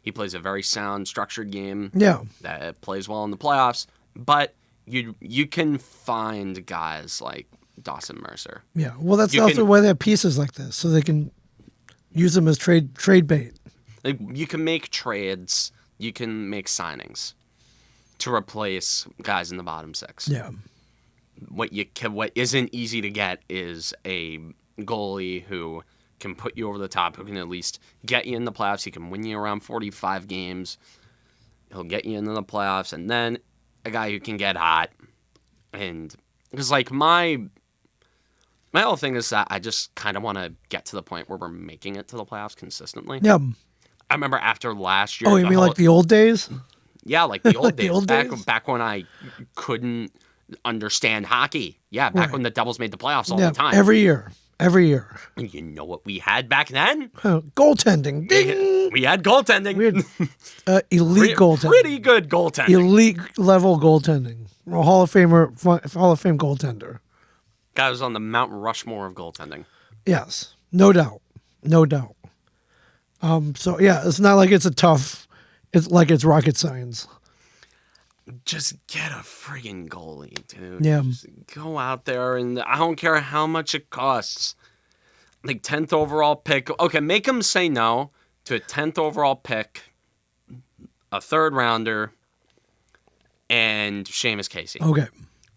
A: He plays a very sound, structured game
B: Yeah.
A: that plays well in the playoffs. But you can find guys like Dawson Mercer.
B: Yeah. Well, that's
A: You
B: also
A: can-
B: why they have pieces like this, so they can use them as trade bait.
A: Like, you can make trades, you can make signings to replace guys in the bottom six.
B: Yeah.
A: What isn't easy to get is a goalie who can put you over the top, who can at least get you in the playoffs. He can win you around 45 games. He'll get you into the playoffs, and then a guy who can get hot. And because, like, my whole thing is that I just kind of want to get to the point where we're making it to the playoffs consistently.
B: Yeah.
A: I remember after last year.
B: Oh, you mean like the old days?
A: Yeah, like the old
B: Like
A: days.
B: the old
A: back,
B: days?
A: back when I couldn't understand hockey. Yeah, back
B: Right.
A: when the Devils made the playoffs all
B: Yeah.
A: the time.
B: Every year.
A: And you know what we had back then?
B: Goaltending. Ding.
A: We had goaltending.
B: We had elite goaltending.
A: Pretty good goaltending.
B: Elite level goaltending. A Hall of Fame goaltender.
A: Guy was on the Mount Rushmore of goaltending.
B: Yes, no doubt, no doubt. So yeah, it's not like it's a tough. It's like it's rocket science.
A: Just get a friggin' goalie, dude.
B: Yeah.
A: Just go out there, and I don't care how much it costs. Like 10th overall pick. Okay, make him say no to a 10th overall pick, a third rounder, and Seamus Casey.
B: Okay.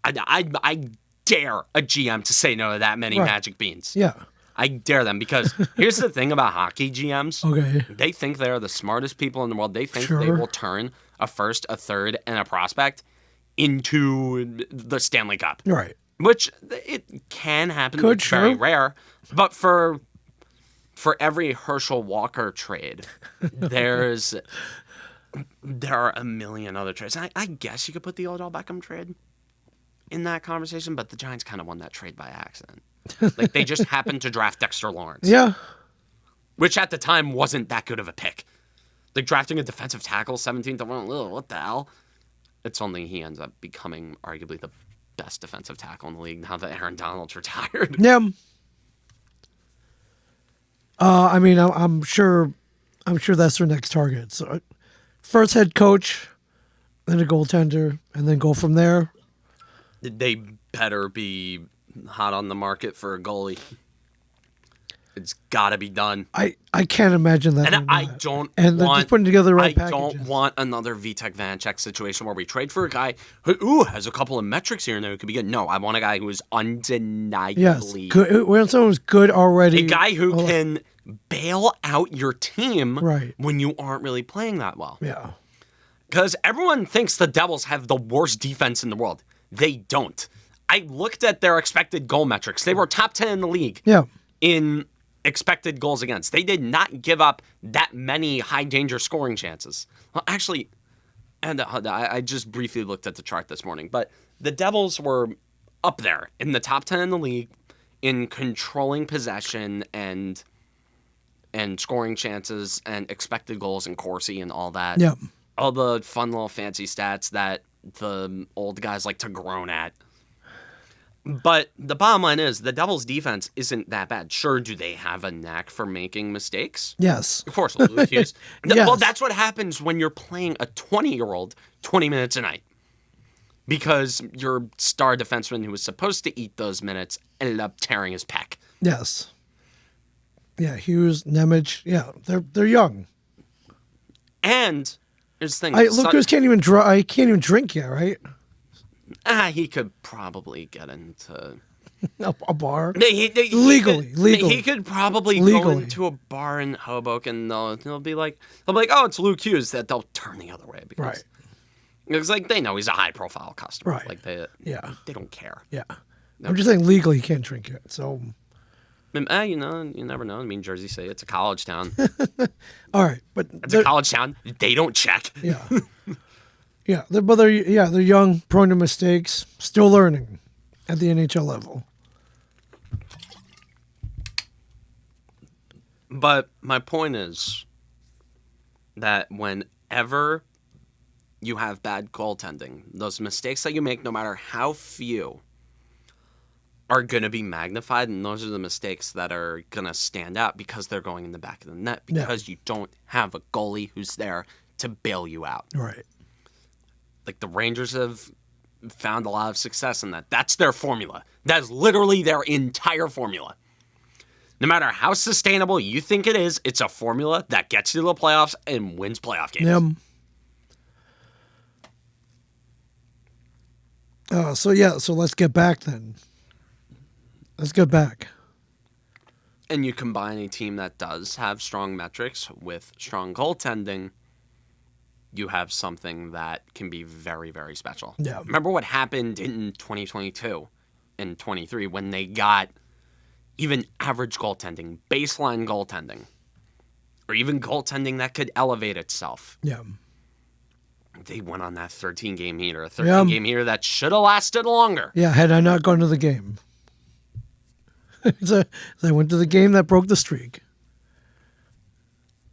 A: I dare a GM to say no to that many
B: Right.
A: magic beans.
B: Yeah.
A: I dare them, because here's the thing about hockey GMs.
B: Okay.
A: They think they're the smartest people in the world. They think they
B: Sure.
A: will turn a first, a third, and a prospect into the Stanley Cup,
B: Right.
A: which it can happen.
B: Could,
A: It's very
B: sure.
A: rare. But for every Herschel Walker trade, there are a million other trades. And I guess you could put the Odell Beckham trade in that conversation, but the Giants kind of won that trade by accident. Like, they just happened to draft Dexter Lawrence.
B: Yeah.
A: Which at the time wasn't that good of a pick. Like, drafting a defensive tackle 17th overall, what the hell? It's only he ends up becoming arguably the best defensive tackle in the league now that Aaron Donald's retired.
B: Yeah. I mean, I'm sure that's their next target. So, first head coach, then a goaltender, and then go from there.
A: They better be hot on the market for a goalie. It's got to be done.
B: I can't imagine that.
A: And I don't
B: And they're
A: want,
B: just putting together the right
A: I don't
B: packages.
A: want another Vitek Vanacek situation where we trade for a guy who has a couple of metrics here and there who could be good. No, I want a guy who is undeniably
B: Yes, good. When someone's good already,
A: a guy who can bail out your team
B: Right.
A: when you aren't really playing that well.
B: Yeah.
A: Because everyone thinks the Devils have the worst defense in the world. They don't. I looked at their expected goal metrics. They were top 10 in the league
B: Yeah.
A: in expected goals against. They did not give up that many high danger scoring chances. Well, actually, and I just briefly looked at the chart this morning, but the Devils were up there in the top 10 in the league in controlling possession and scoring chances and expected goals and Corsi and all that.
B: Yeah.
A: All the fun little fancy stats that the old guys like to groan at. But the bottom line is the Devils' defense isn't that bad. Sure, do they have a knack for making mistakes?
B: Yes.
A: Of course, Luke Hughes.
B: Yes.
A: Well, that's what happens when you're playing a 20-year-old 20 minutes a night. Because your star defenseman who was supposed to eat those minutes ended up tearing his pec.
B: Yes. Yeah. Hughes, Nemec. Yeah. They're young.
A: And here's the thing.
B: Lucas can't even drink yet, right?
A: He could probably get into
B: A bar.
A: Legally.
B: Legally.
A: He could probably go
B: Legally.
A: into a bar in Hoboken. They'll be like, oh, it's Luke Hughes. That they'll turn the other way because
B: Right.
A: It's like they know he's a high-profile customer.
B: Right.
A: Like they don't care.
B: Yeah. I'm just saying legally you can't drink it. So.
A: You never know. I mean, Jersey City, it's a college town.
B: All right, but
A: It's a college town. They don't check.
B: Yeah. Yeah, they're young, prone to mistakes, still learning at the NHL level.
A: But my point is that whenever you have bad goaltending, those mistakes that you make, no matter how few, are going to be magnified, and those are the mistakes that are going to stand out because they're going in the back of the net because you don't have a goalie who's there to bail you out.
B: Right.
A: Like the Rangers have found a lot of success in that. That's their formula. That is literally their entire formula. No matter how sustainable you think it is, it's a formula that gets you to the playoffs and wins playoff games.
B: So let's get back then. Let's get back.
A: And you combine a team that does have strong metrics with strong goaltending, you have something that can be very, very special.
B: Yeah.
A: Remember what happened in 2022 and 23 when they got even average goaltending, baseline goaltending, or even goaltending that could elevate itself.
B: Yeah.
A: They went on that 13-game heater, a 13-game heater that should have lasted longer.
B: Yeah, had I not gone to the game. So I went to the game that broke the streak.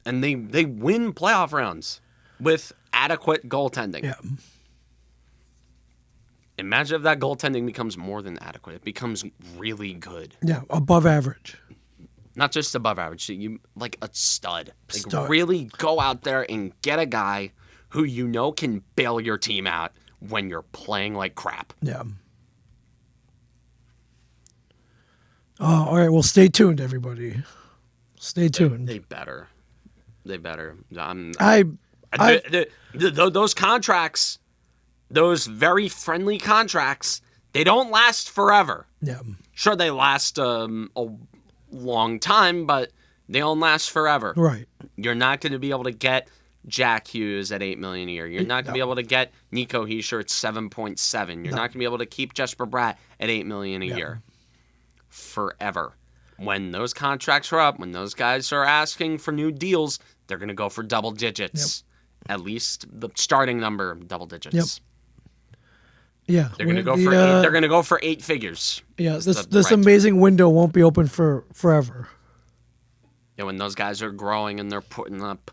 A: And they win playoff rounds with adequate goaltending.
B: Yeah.
A: Imagine if that goaltending becomes more than adequate. It becomes really good.
B: Yeah, above average.
A: Not just above average. You like a stud. Like
B: Stud.
A: really go out there and get a guy who you know can bail your team out when you're playing like crap.
B: Yeah. All right, well, stay tuned, everybody. Stay tuned.
A: They better. Those contracts, those very friendly contracts, they don't last forever.
B: Yeah.
A: Sure, they last a long time, but they don't last forever.
B: Right.
A: You're not going to be able to get Jack Hughes at $8 million a year. You're not going to be able to get Nico Hischier at 7.7. You're not going to be able to keep Jesper Bratt at $8 million a year forever. When those contracts are up, when those guys are asking for new deals, they're going to go for double digits. At least the starting number, double digits.
B: Yep. Yeah,
A: They're going to go for eight. They're going to go for 8 figures.
B: Yeah, this amazing window won't be open for forever.
A: Yeah, when those guys are growing and they're putting up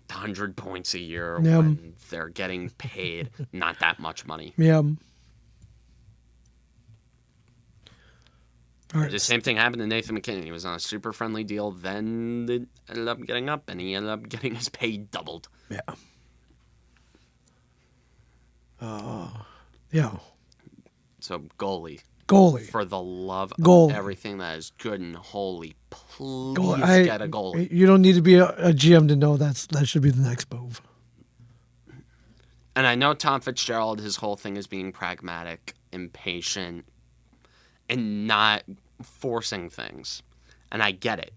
A: 100 points a year, when they're getting paid not that much money.
B: Yeah. All right.
A: The same thing happened to Nathan McKinnon. He was on a super friendly deal, then they ended up getting up, and he ended up getting his pay doubled.
B: Yeah. Yeah.
A: So goalie. For the love
B: Goalie.
A: of everything that is good and holy, please get a goalie.
B: You don't need to be a GM to know that should be the next move.
A: And I know Tom Fitzgerald, his whole thing is being pragmatic, impatient, and not forcing things. And I get it.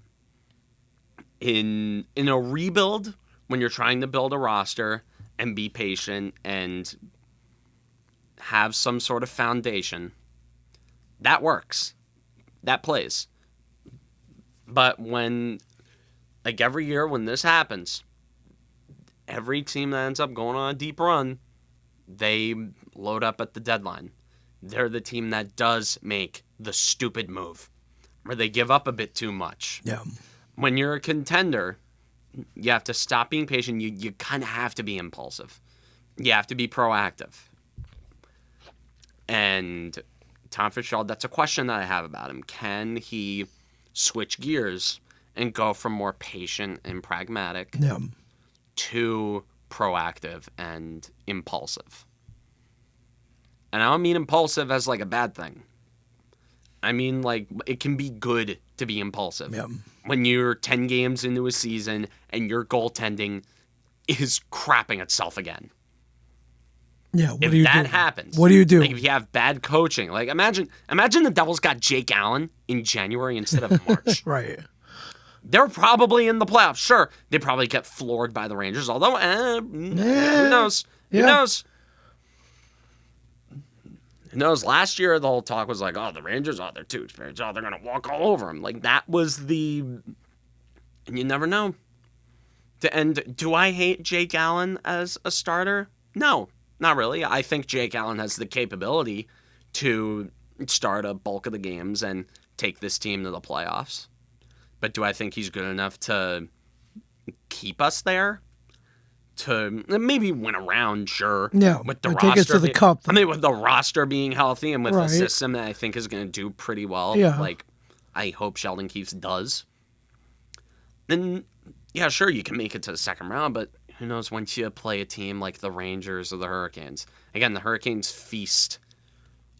A: In a rebuild, when you're trying to build a roster and be patient and have some sort of foundation, that works. That plays. But when, like every year when this happens, every team that ends up going on a deep run, they load up at the deadline. They're the team that does make the stupid move, where they give up a bit too much.
B: Yeah.
A: When you're a contender, you have to stop being patient. You kind of have to be impulsive. You have to be proactive. And Tom Fitzgerald, that's a question that I have about him. Can he switch gears and go from more patient and pragmatic to proactive and impulsive? And I don't mean impulsive as like a bad thing. I mean like it can be good to be impulsive.
B: Yeah.
A: When you're 10 games into a season and your goaltending is crapping itself again.
B: Yeah, what
A: if
B: do you
A: that
B: do?
A: happens,
B: what do you do?
A: Like if you have bad coaching, like imagine the Devils got Jake Allen in January instead of March.
B: Right.
A: They're probably in the playoffs. Sure, they probably get floored by the Rangers. Although, who knows? Who knows? Who knows? Last year, the whole talk was like, oh, the Rangers, oh, they're too experienced. Oh, they're going to walk all over them. Like, that was the... And you never know. And do I hate Jake Allen as a starter? No, not really. I think Jake Allen has the capability to start a bulk of the games and take this team to the playoffs. But do I think he's good enough to keep us there? To maybe win a round, sure.
B: Yeah,
A: with the
B: or
A: roster,
B: take us to the cup.
A: I mean, with the roster being healthy and with a
B: Right.
A: system that I think is going to do pretty well,
B: Yeah.
A: like I hope Sheldon Keefe does. Then, yeah, sure, you can make it to the second round, but who knows once you play a team like the Rangers or the Hurricanes. Again, the Hurricanes feast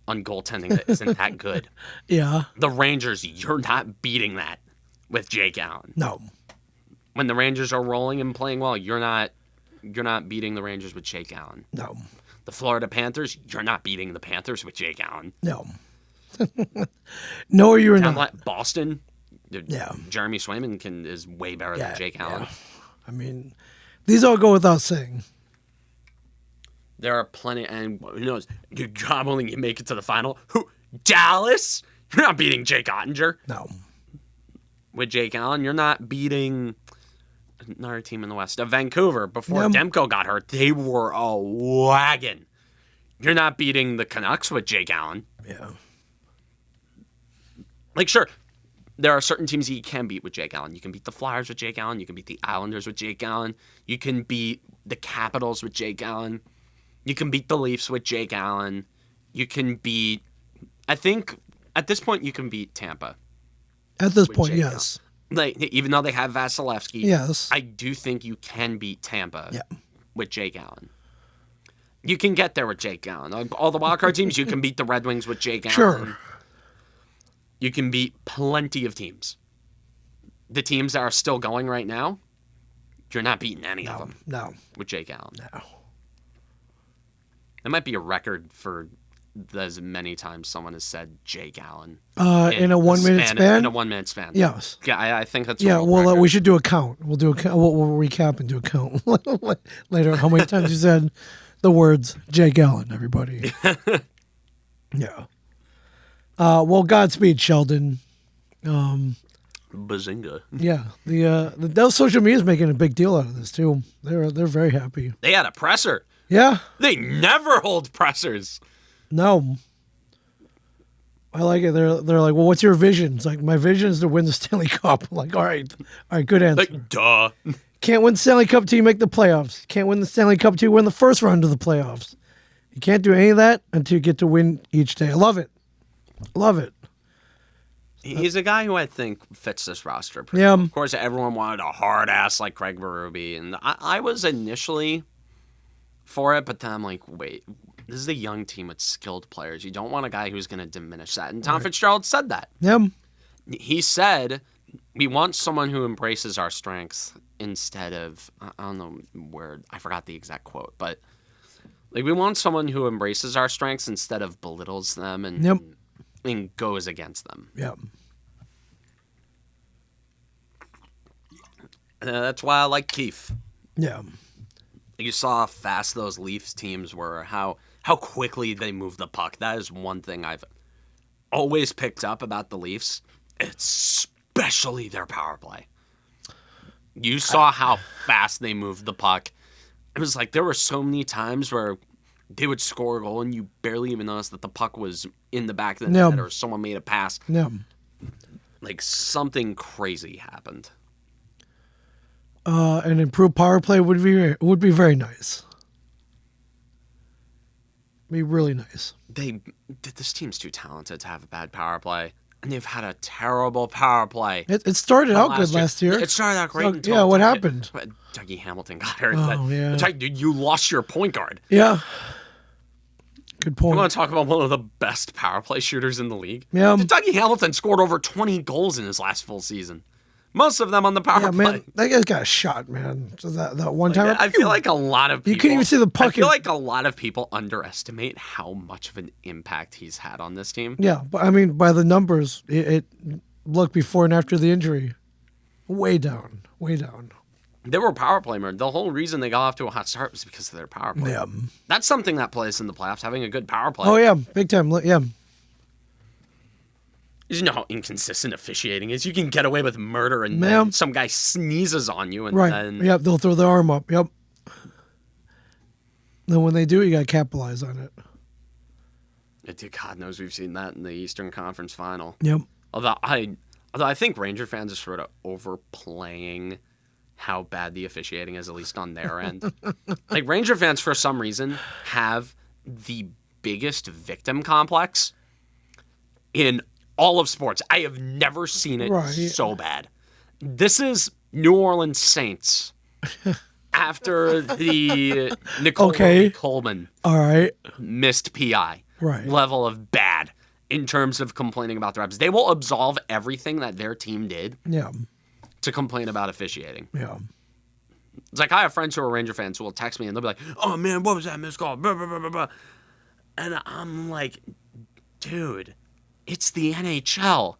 A: on goaltending that isn't that good.
B: Yeah.
A: The Rangers, you're not beating that with Jake Allen.
B: No.
A: When the Rangers are rolling and playing well, you're not beating the Rangers with Jake Allen.
B: No.
A: The Florida Panthers, you're not beating the Panthers with Jake Allen.
B: No. No, you're
A: Down
B: not.
A: like Boston,
B: Yeah.
A: Jeremy Swayman is way better than Jake Allen.
B: Yeah. I mean, these all go without saying.
A: There are plenty, and who knows? Your job only you make it to the final. Who? Dallas? You're not beating Jake Ottinger
B: No.
A: with Jake Allen. You're not beating another team in the West. Vancouver, before
B: Yeah.
A: Demko got hurt, they were a wagon. You're not beating the Canucks with Jake Allen.
B: Yeah.
A: Like, sure, there are certain teams that you can beat with Jake Allen. You can beat the Flyers with Jake Allen. You can beat the Islanders with Jake Allen. You can beat the Capitals with Jake Allen. You can beat the Leafs with Jake Allen. You can beat... I think, at this point, you can beat Tampa.
B: At this
A: With
B: point,
A: Jake
B: yes.
A: Like, even though they have Vasilevsky,
B: Yes.
A: I do think you can beat Tampa
B: Yeah.
A: with Jake Allen. You can get there with Jake Allen. Like, all the wildcard teams, you can beat the Red Wings with Jake Allen.
B: Sure.
A: You can beat plenty of teams. The teams that are still going right now, you're not beating any of them
B: No.
A: with Jake Allen.
B: No.
A: That might be a record for as many times someone has said Jake Allen.
B: In a 1 minute span?
A: In a 1 minute span.
B: Yes.
A: Yeah, I think that's a
B: Yeah,
A: world
B: well,
A: record.
B: we should do a count. We'll do a count. We'll recap and do a count later. How many times you said the words Jake Allen, everybody? Yeah. Well, Godspeed, Sheldon.
A: Bazinga.
B: Yeah, those social media is making a big deal out of this too. They're very happy.
A: They had a presser.
B: Yeah.
A: They never hold pressers.
B: No. I like it. They're like, well, what's your vision? It's like, my vision is to win the Stanley Cup. I'm like, all right, good answer.
A: Like, duh.
B: Can't win the Stanley Cup till you make the playoffs. Can't win the Stanley Cup till you win the first round of the playoffs. You can't do any of that until you get to win each day. I love it. Love it.
A: He's a guy who I think fits this roster.
B: Yeah.
A: Of course, everyone wanted a hard ass like Craig Berube, and I was initially for it, but then I'm like, wait, this is a young team with skilled players. You don't want a guy who's going to diminish that. And Tom Fitzgerald said that.
B: Yeah.
A: He said, we want someone who embraces our strengths instead of, I don't know where, I forgot the exact quote, but like we want someone who embraces our strengths instead of belittles them and,
B: Yep.
A: and goes against them.
B: Yeah.
A: That's why I like Keefe.
B: Yeah.
A: You saw how fast those Leafs teams were, how quickly they moved the puck. That is one thing I've always picked up about the Leafs, especially their power play. You saw how fast they moved the puck. It was like there were so many times where they would score a goal and you barely even noticed that the puck was in the back of the net or someone made a pass.
B: Yeah.
A: Like something crazy happened.
B: An improved power play would be very nice. Be really nice.
A: This team's too talented to have a bad power play, and they've had a terrible power play.
B: It started out good last year.
A: It started out great.
B: So,
A: Until
B: yeah, what happened?
A: Dougie Hamilton got hurt.
B: Oh, yeah.
A: Dude, you lost your point guard.
B: Yeah. Good point.
A: You want to talk about one of the best power play shooters in the league?
B: Yeah.
A: Dougie Hamilton scored over 20 goals in his last full season. Most of them on the power
B: Yeah,
A: play.
B: man, that guy got shot, man. So that one time,
A: I feel like a lot of people...
B: You can't even see the puck
A: I feel
B: in-
A: like a lot of people underestimate how much of an impact he's had on this team.
B: yeah, but I mean, by the numbers, it looked before and after the injury, way down, way down.
A: They were a power play mode. The whole reason they got off to a hot start was because of their power play.
B: Yeah.
A: That's something that plays in the playoffs, having a good power play.
B: Oh yeah, big time. Yeah.
A: You know how inconsistent officiating is. You can get away with murder and
B: Yeah.
A: then some guy sneezes on you and
B: Right.
A: then
B: Yep. They'll throw their arm up. Yep. Then when they do, you got to capitalize on it.
A: God knows we've seen that in the Eastern Conference Final.
B: Yep.
A: Although I think Ranger fans are sort of overplaying how bad the officiating is, at least on their end. Like, Ranger fans, for some reason, have the biggest victim complex in all of sports. I have never seen it so bad. This is New Orleans Saints after the Nicole Coleman
B: All right.
A: missed PI
B: Right.
A: level of bad in terms of complaining about the refs. They will absolve everything that their team did
B: Yeah.
A: to complain about officiating.
B: Yeah.
A: It's like I have friends who are Ranger fans who will text me and they'll be like, "Oh man, what was that missed call?" Blah, blah, blah, blah, blah. And I'm like, dude, it's the NHL.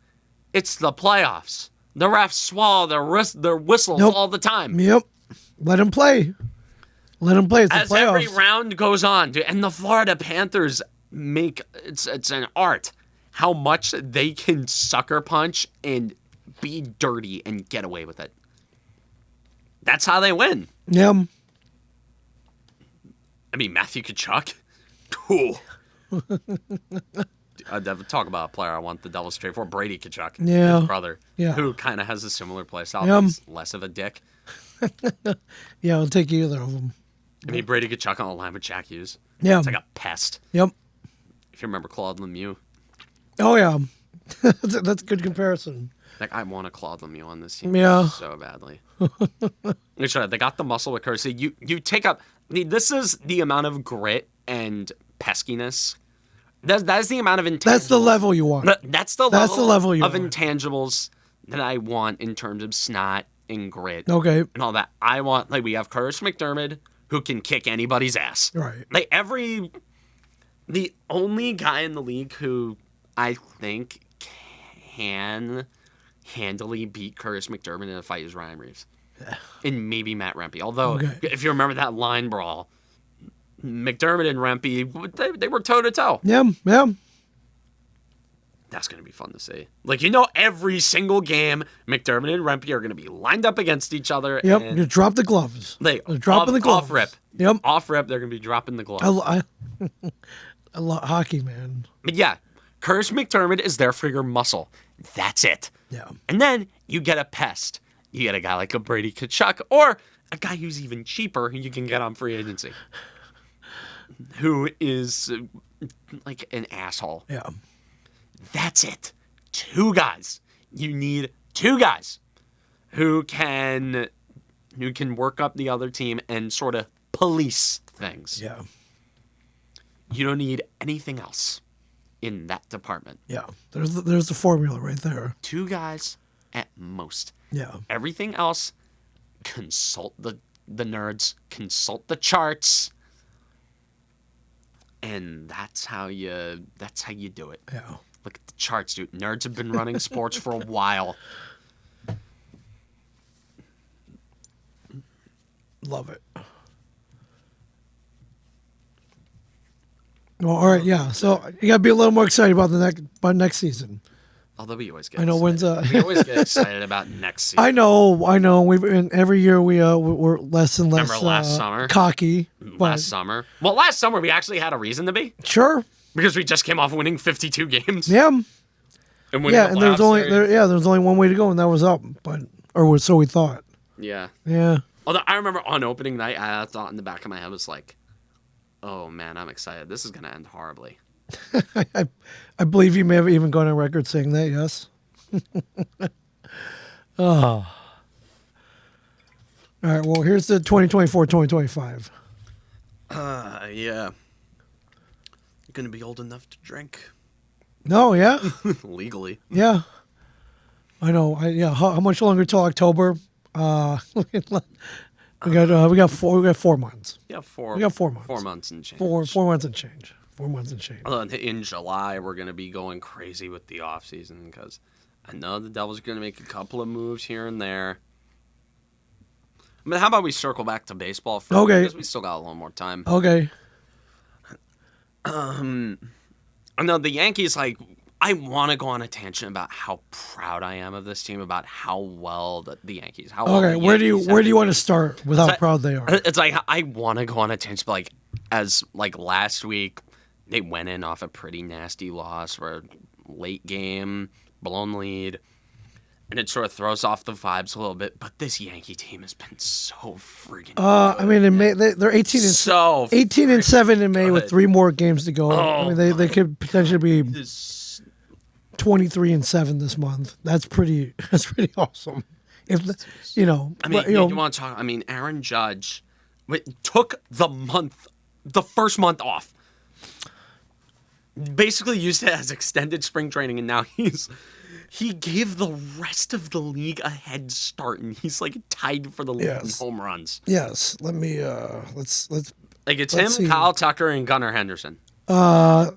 A: It's the playoffs. The refs swallow their whistles all the time.
B: Yep. Let them play. Let them play. It's
A: As
B: the playoffs.
A: every round goes on, dude, and the Florida Panthers make it's an art how much they can sucker punch and be dirty and get away with it. That's how they win.
B: Yeah.
A: I mean, Matthew Tkachuk. Cool. I'd talk about a player I want the Devils trade for. Brady Tkachuk,
B: Yeah.
A: his brother,
B: Yeah.
A: who kind of has a similar play style.
B: Yeah.
A: He's less of a dick.
B: Yeah, I'll take either of them.
A: I mean, Brady Tkachuk on the line with Jack Hughes.
B: Yeah.
A: It's like a pest.
B: Yep.
A: If you remember Claude Lemieux.
B: Oh, yeah. That's a good comparison.
A: Like, I want a Claude Lemieux on this team
B: Yeah.
A: so badly. Make sure they got the muscle with courtesy. You take up. This is the amount of grit and peskiness. That is the amount of intangibles.
B: That's the level you want.
A: That's the
B: That's the level you
A: of
B: want.
A: intangibles that I want in terms of snot and grit
B: Okay.
A: and all that. I want, like, we have Curtis McDermott who can kick anybody's ass.
B: Right.
A: Like, the only guy in the league who I think can handily beat Curtis McDermott in a fight is Ryan Reeves. And maybe Matt Rempe. Although, if you remember that line brawl, McDermott and Rempe, they were toe-to-toe.
B: Yeah. Yeah.
A: That's going to be fun to see. Like, every single game, McDermott and Rempe are going to be lined up against each other.
B: Yep.
A: And
B: You drop the gloves.
A: They're
B: dropping the gloves.
A: Off rip.
B: Yep.
A: Off rip, they're going to be dropping the gloves.
B: I love hockey, man.
A: But yeah, Curtis McDermott is there for your muscle. That's it.
B: Yeah.
A: And then you get a pest. You get a guy like a Brady Tkachuk or a guy who's even cheaper who you can get on free agency. Who is like an asshole.
B: Yeah.
A: That's it. 2 guys. You need 2 guys who can work up the other team and sort of police things.
B: Yeah.
A: You don't need anything else in that department.
B: Yeah. There's the formula right there.
A: 2 guys at most.
B: Yeah.
A: Everything else, consult the nerds, consult the charts, and that's how you do it.
B: Yeah.
A: Look at the charts, dude. Nerds have been running sports for a while.
B: Love it. Well, all right, yeah. So you gotta be a little more excited about next season.
A: Although we always get
B: I know
A: excited. We always get excited about next season.
B: I know. We've every year we're less and less.
A: Remember last summer?
B: Cocky.
A: Last summer. Well, last summer we actually had a reason to be
B: Sure.
A: because we just came off winning 52 games.
B: Yeah.
A: And winning
B: Yeah,
A: the
B: and there's
A: playoff
B: only
A: series.
B: there was only one way to go, and that was up. Or so we thought.
A: Yeah.
B: Yeah.
A: Although I remember on opening night, I thought in the back of my head was like, "Oh man, I'm excited. This is gonna end horribly."
B: I believe you may have even gone on record saying that. Yes. Oh. All right. Well, here's the 2024-2025.
A: Yeah. You're gonna be old enough to drink
B: No. Yeah.
A: legally.
B: Yeah. I know. How much longer till October? We got 4 months.
A: Yeah,
B: We got 4 months.
A: 4 months and change.
B: 4 months and change. 4 months and change.
A: In July, we're gonna be going crazy with the off season because I know the Devils are gonna make a couple of moves here and there. But how about we circle back to baseball for
B: Okay.
A: because we still got a little more time.
B: Okay.
A: I know the Yankees, like, I want to go on a tangent about how proud I am of this team, about how well the Yankees, how well
B: Okay.
A: the
B: Where do
A: Yankees
B: you
A: have
B: want to
A: been.
B: start with how
A: So-
B: proud they are?
A: It's like, I want to go on a tangent, but like, as, like, last week, they went in off a pretty nasty loss where late game, blown lead, and it sort of throws off the vibes a little bit, but this Yankee team has been so freaking good.
B: I mean, in May they're 18 and
A: so
B: 18 and 7 in May with
A: good.
B: 3 more games to go. I mean, they could potentially be
A: This-
B: 23 and 7 this month. That's pretty awesome. If you know,
A: I mean,
B: but, you know,
A: you want to talk? I mean, Aaron Judge took the first month off, basically used it as extended spring training, and now he gave the rest of the league a head start, and he's like tied for the league in
B: Yes.
A: home runs.
B: yes. Let me let's
A: Like it's
B: Let's
A: him,
B: see.
A: Kyle Tucker, and Gunnar Henderson.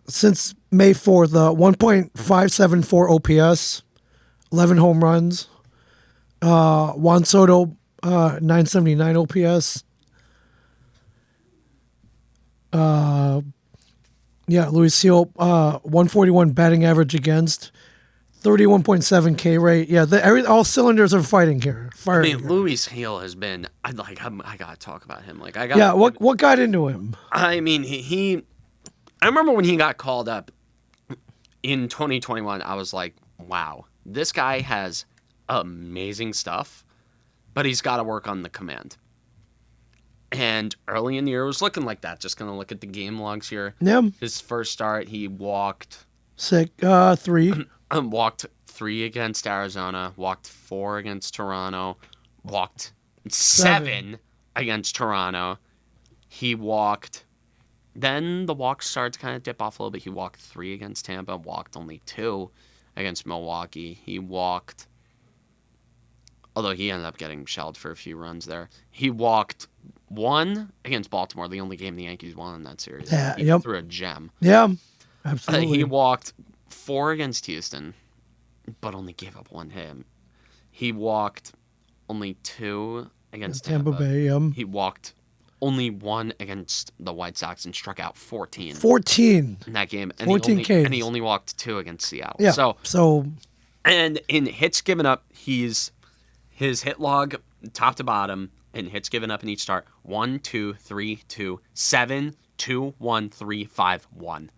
B: since May 4th, 1.574 OPS, 11 home runs. Juan Soto, 979 OPS. Luis Seal, 141 batting average against, 31.7 K rate. Yeah, all cylinders are fighting here.
A: I
B: Firing
A: mean,
B: here.
A: Luis Heel has been. I gotta talk about him. Like I got.
B: Yeah, what got into him?
A: I mean, he. I remember when he got called up in 2021. I was like, wow, this guy has amazing stuff, but he's got to work on the command. And early in the year, it was looking like that. Just gonna look at the game logs here.
B: Yeah,
A: His first start, he walked.
B: 3.
A: Walked 3 against Arizona, walked 4 against Toronto, walked 7 against Toronto. He walked. Then the walks started to kind of dip off a little bit. He walked 3 against Tampa, walked only 2 against Milwaukee. He walked, although he ended up getting shelled for a few runs there. He walked 1 against Baltimore, the only game the Yankees won in that series.
B: Yeah,
A: He
B: yep.
A: threw a gem.
B: Yeah, absolutely.
A: He walked 4 against Houston, but only gave up 1 hit. He walked only 2 against
B: Tampa
A: Tampa.
B: Bay.
A: He walked only 1 against the White Sox and struck out 14
B: 14.
A: in that game. And
B: 14 Ks.
A: And he only walked 2 against Seattle.
B: Yeah.
A: So and in hits given up, his hit log top to bottom and hits given up in each start 1, 2, 3, 2, 7, 2, 1, 3, 5, 1.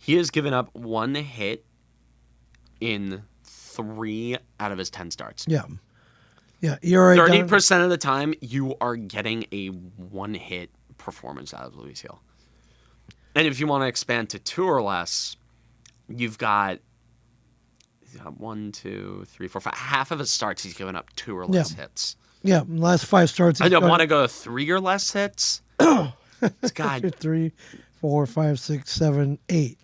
A: He has given up 1 hit in 3 out of his 10 starts.
B: Yeah. Yeah. ERA
A: 30% of the time, you are getting a 1-hit performance out of Luis Hill. And if you want to expand to 2 or less, you've got 1, 2, 3, 4, 5. Half of his starts, he's given up 2 or less hits.
B: Yeah, last 5 starts.
A: I don't want to go 3 or less hits. It's got
B: 3, 4, 5, 6, 7, 8.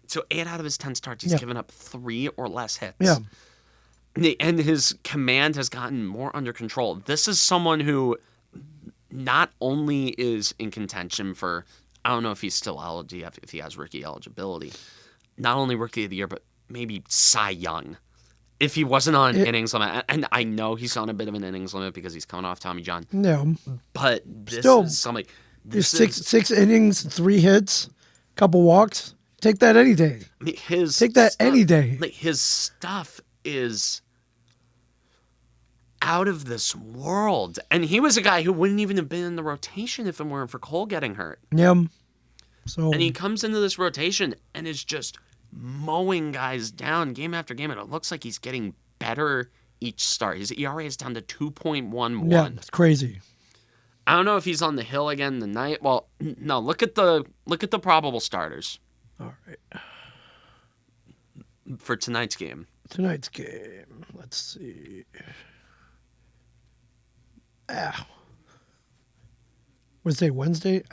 A: so 8 out of his 10 starts, he's given up 3 or less hits.
B: Yeah.
A: And his command has gotten more under control. This is someone who not only is in contention for, I don't know if he's still eligible, if he has rookie eligibility, not only rookie of the year, but maybe Cy Young. If he wasn't on innings limit, and I know he's on a bit of an innings limit because he's coming off Tommy John,
B: Yeah.
A: but this
B: Still,
A: is something.
B: There's
A: This
B: six innings, 3 hits, couple walks. Take that any day.
A: I mean, his
B: Take that
A: stuff-
B: any day.
A: Like his stuff is out of this world, and he was a guy who wouldn't even have been in the rotation if it weren't for Cole getting hurt.
B: Yeah. So
A: And he comes into this rotation and is just mowing guys down game after game, and it looks like he's getting better each start. His ERA is down to 2.11.
B: yeah, it's crazy.
A: I don't know if he's on the hill again tonight. Well, no. Look at the probable starters
B: All right.
A: for tonight's game.
B: Tonight's game. Let's see. Was it Wednesday?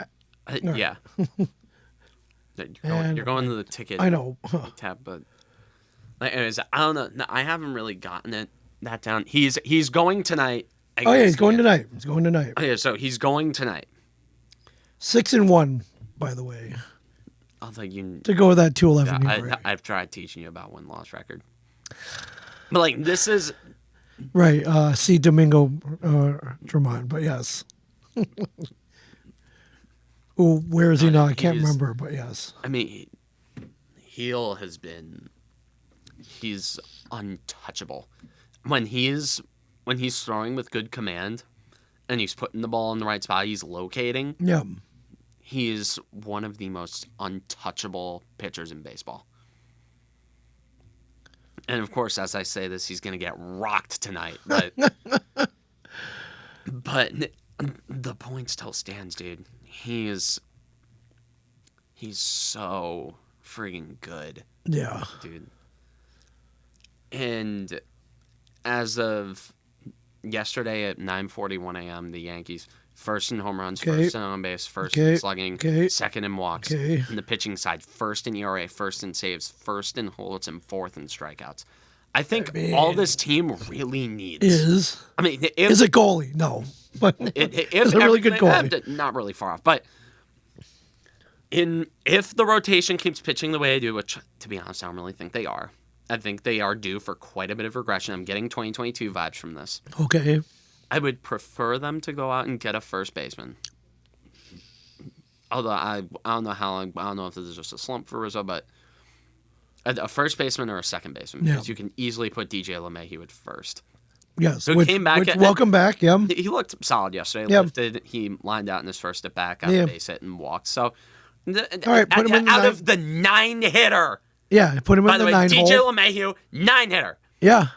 A: Yeah. You're going to the ticket
B: I know.
A: tab, but anyways, I don't know. No, I haven't really gotten that down. He's going tonight.
B: Oh yeah, he's going tonight. He's going tonight.
A: Okay, so he's going tonight.
B: 6-1, by the way.
A: I'll think you.
B: To go with that 211.
A: I've tried teaching you about win-loss record, but like this is
B: Right. C. Domingo Drummond, but yes. Ooh, where is he now? I can't
A: He's-
B: remember, but yes.
A: I mean, Heel has been. He's untouchable. When he's throwing with good command, and he's putting the ball in the right spot, he's locating.
B: Yeah.
A: He is one of the most untouchable pitchers in baseball. And of course, as I say this, he's going to get rocked tonight. But the point still stands, dude. He's so friggin' good,
B: Yeah.
A: dude. And as of yesterday at 9:41 a.m., the Yankees first in home runs,
B: Okay.
A: first in on base, first
B: Okay.
A: in slugging,
B: Okay.
A: second in walks.
B: Okay.
A: In the pitching side, first in ERA, first in saves, first in holds, and fourth in strikeouts. I think all this team really needs
B: Is
A: I mean,
B: is a goalie? No, but
A: if
B: is a really good
A: everything-
B: goalie.
A: not really far off, but if the rotation keeps pitching the way they do, which to be honest, I don't really think they are. I think they are due for quite a bit of regression. I'm getting 2022 vibes from this.
B: Okay.
A: I would prefer them to go out and get a first baseman. Although I don't know how long, I don't know if this is just a slump for Rizzo, but a first baseman or a second baseman, because
B: Yeah.
A: you can easily put DJ LeMahieu at first.
B: Yes.
A: Who
B: Which,
A: came back
B: which
A: at-
B: welcome back. Yeah.
A: He looked solid yesterday.
B: Yep.
A: Lifted. He lined out in his first at bat, got
B: Yeah.
A: a base hit, and walked. So,
B: All right, put him in the
A: out
B: nine-
A: of the 9-hitter.
B: Yeah. Put him
A: By
B: in
A: the
B: the
A: way,
B: nine
A: DJ
B: hole.
A: LeMahieu, 9-hitter.
B: Yeah.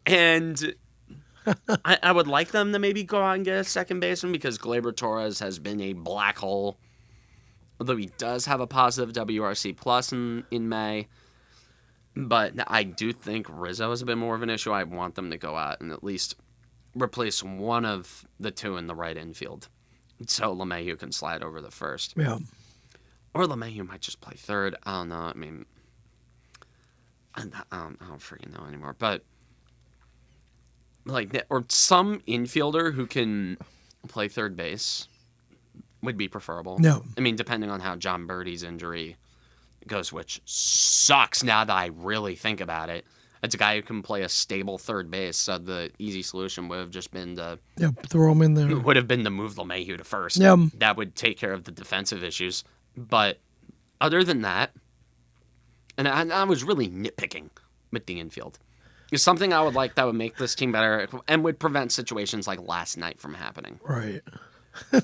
A: And I would like them to maybe go out and get a second baseman because Gleyber Torres has been a black hole. Although he does have a positive WRC plus in May. But I do think Rizzo is a bit more of an issue. I want them to go out and at least replace one of the two in the right infield. So LeMahieu can slide over the first.
B: Yeah.
A: Or LeMahieu might just play third. I don't know. I mean, I don't freaking know anymore. But, or some infielder who can play third base would be preferable.
B: No.
A: I mean, depending on how John Birdie's injury goes, which sucks now that I really think about it. It's a guy who can play a stable third base, so the easy solution would have just been to
B: Throw him in there.
A: move LeMahieu to first.
B: Yeah.
A: That would take care of the defensive issues. But other than that, and I was really nitpicking with the infield. It's something I would like that would make this team better and would prevent situations like last night from happening.
B: Right.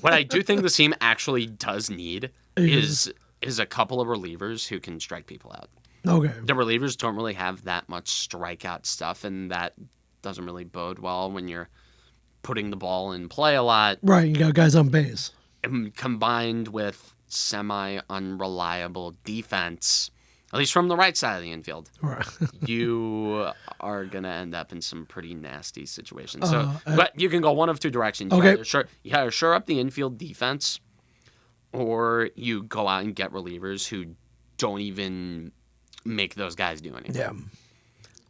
A: What I do think this team actually does need is a couple of relievers who can strike people out.
B: Okay.
A: The relievers don't really have that much strikeout stuff, and that doesn't really bode well when you're putting the ball in play a lot.
B: Right. You got guys on base.
A: And combined with semi-unreliable defense, at least from the right side of the infield,
B: Right.
A: you are going to end up in some pretty nasty situations. So,
B: Uh,
A: but you can go one of two directions.
B: Okay.
A: You either shore up the infield defense, or you go out and get relievers who don't even make those guys do anything.
B: Yeah.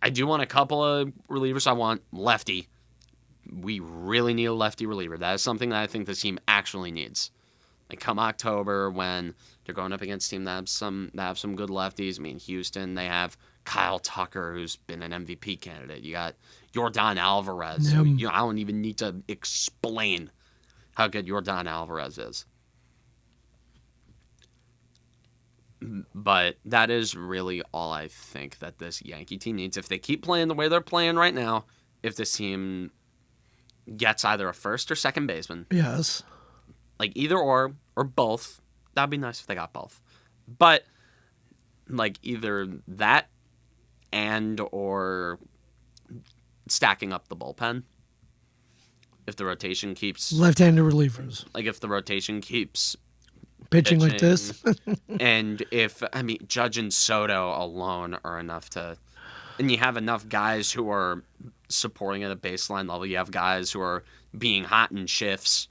A: I do want a couple of relievers. I want lefty. We really need a lefty reliever. That is something that I think this team actually needs. Like come October when they're going up against a team that have some good lefties. I mean, Houston, they have Kyle Tucker, who's been an MVP candidate. You got Yordan Alvarez.
B: Yeah.
A: Who, I don't even need to explain how good Yordan Alvarez is. But that is really all I think that this Yankee team needs. If they keep playing the way they're playing right now, if this team gets either a first or second baseman,
B: Yes.
A: like either or both, that'd be nice if they got both. But like either that and or stacking up the bullpen. If the rotation keeps
B: Left-handed relievers
A: if the rotation keeps
B: pitching like this.
A: and if Judge and Soto alone are enough to, and you have enough guys who are supporting at a baseline level, you have guys who are being hot in shifts.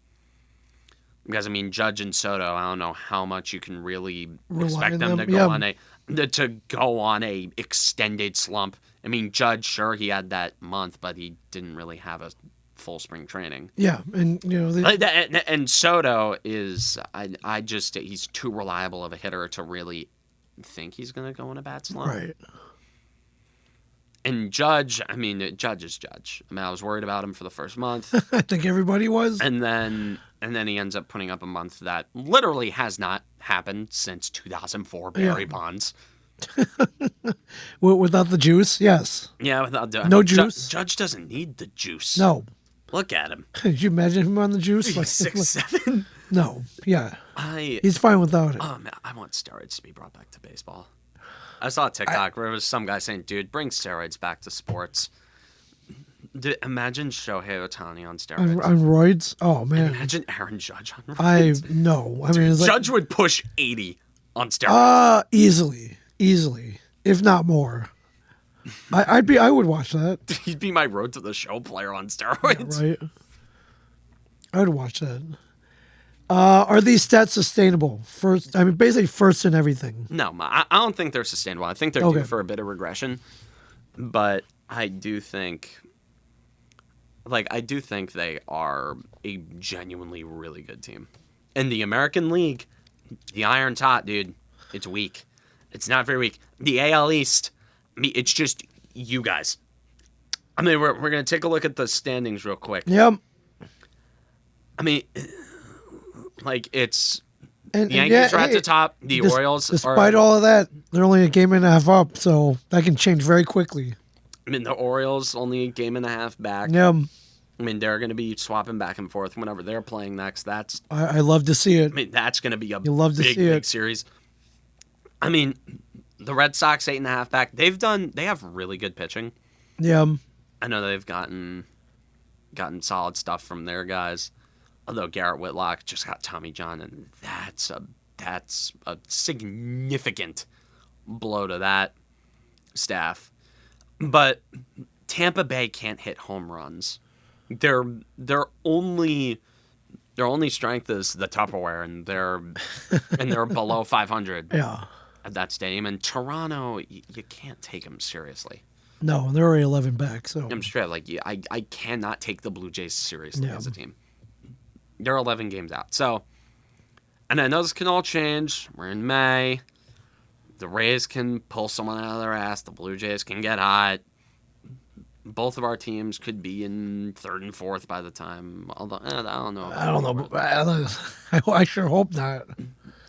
A: Because Judge and Soto, I don't know how much you can really
B: Rely
A: expect
B: on
A: them to
B: them,
A: go on a extended slump. Judge, sure, he had that month, but he didn't really have a full spring training.
B: Yeah, and
A: And Soto is, he's too reliable of a hitter to really think he's going to go in a bad slump.
B: right.
A: And Judge, I mean, Judge is Judge. I mean, I was worried about him for the first month,
B: I think everybody was.
A: and then he ends up putting up a month that literally has not happened since 2004 Barry Bonds.
B: Without the juice, yes.
A: Yeah, without
B: No juice.
A: Judge doesn't need the juice.
B: No.
A: Look at him.
B: Could you imagine him on the juice?
A: He's
B: Like
A: 6'7".
B: No. Yeah.
A: I
B: He's fine without it.
A: Oh man, I want steroids to be brought back to baseball. I saw a TikTok where it was some guy saying, "Dude, bring steroids back to sports." Imagine Shohei Ohtani on steroids.
B: On roids? Oh man.
A: Imagine Aaron Judge on roids.
B: No. I mean, it's like,
A: Judge would push 80 on steroids.
B: easily, if not more. I would watch that.
A: He'd be my road to the show player on steroids.
B: Right. I would watch that. Are these stats sustainable? Basically first in everything.
A: No, I don't think they're sustainable. I think they're due for a bit of regression, but I do think they are a genuinely really good team. In the American League, the iron's hot, dude. It's weak. It's not very weak. The AL East, I mean, it's just you guys. I mean, we're going to take a look at the standings real quick.
B: Yep.
A: I mean, like, it's
B: And
A: the Yankees are at the top. The Orioles
B: despite
A: are...
B: all of that, they're only a game and a half up, so that can change very quickly.
A: I mean, the Orioles only a game and a half back.
B: Yeah.
A: I mean, they're going to be swapping back and forth whenever they're playing next.
B: I love to see it.
A: I mean, that's going to be a
B: love to
A: big,
B: see it.
A: big series. I mean, the Red Sox 8.5 back. They have really good pitching.
B: Yeah.
A: I know they've gotten solid stuff from their guys. Although Garrett Whitlock just got Tommy John, and that's a significant blow to that staff. But Tampa Bay can't hit home runs. Their only strength is the Tupperware, and they're below 500
B: Yeah.
A: at that stadium. And Toronto, you can't take them seriously.
B: No, they're already 11 back, so.
A: I'm straight like I cannot take the Blue Jays seriously
B: Yeah.
A: as a team. They're 11 games out. So, and I know this can all change. We're in May. The Rays can pull someone out of their ass. The Blue Jays can get hot. Both of our teams could be in third and fourth by the time. Although I don't know.
B: I don't know. But I sure hope not.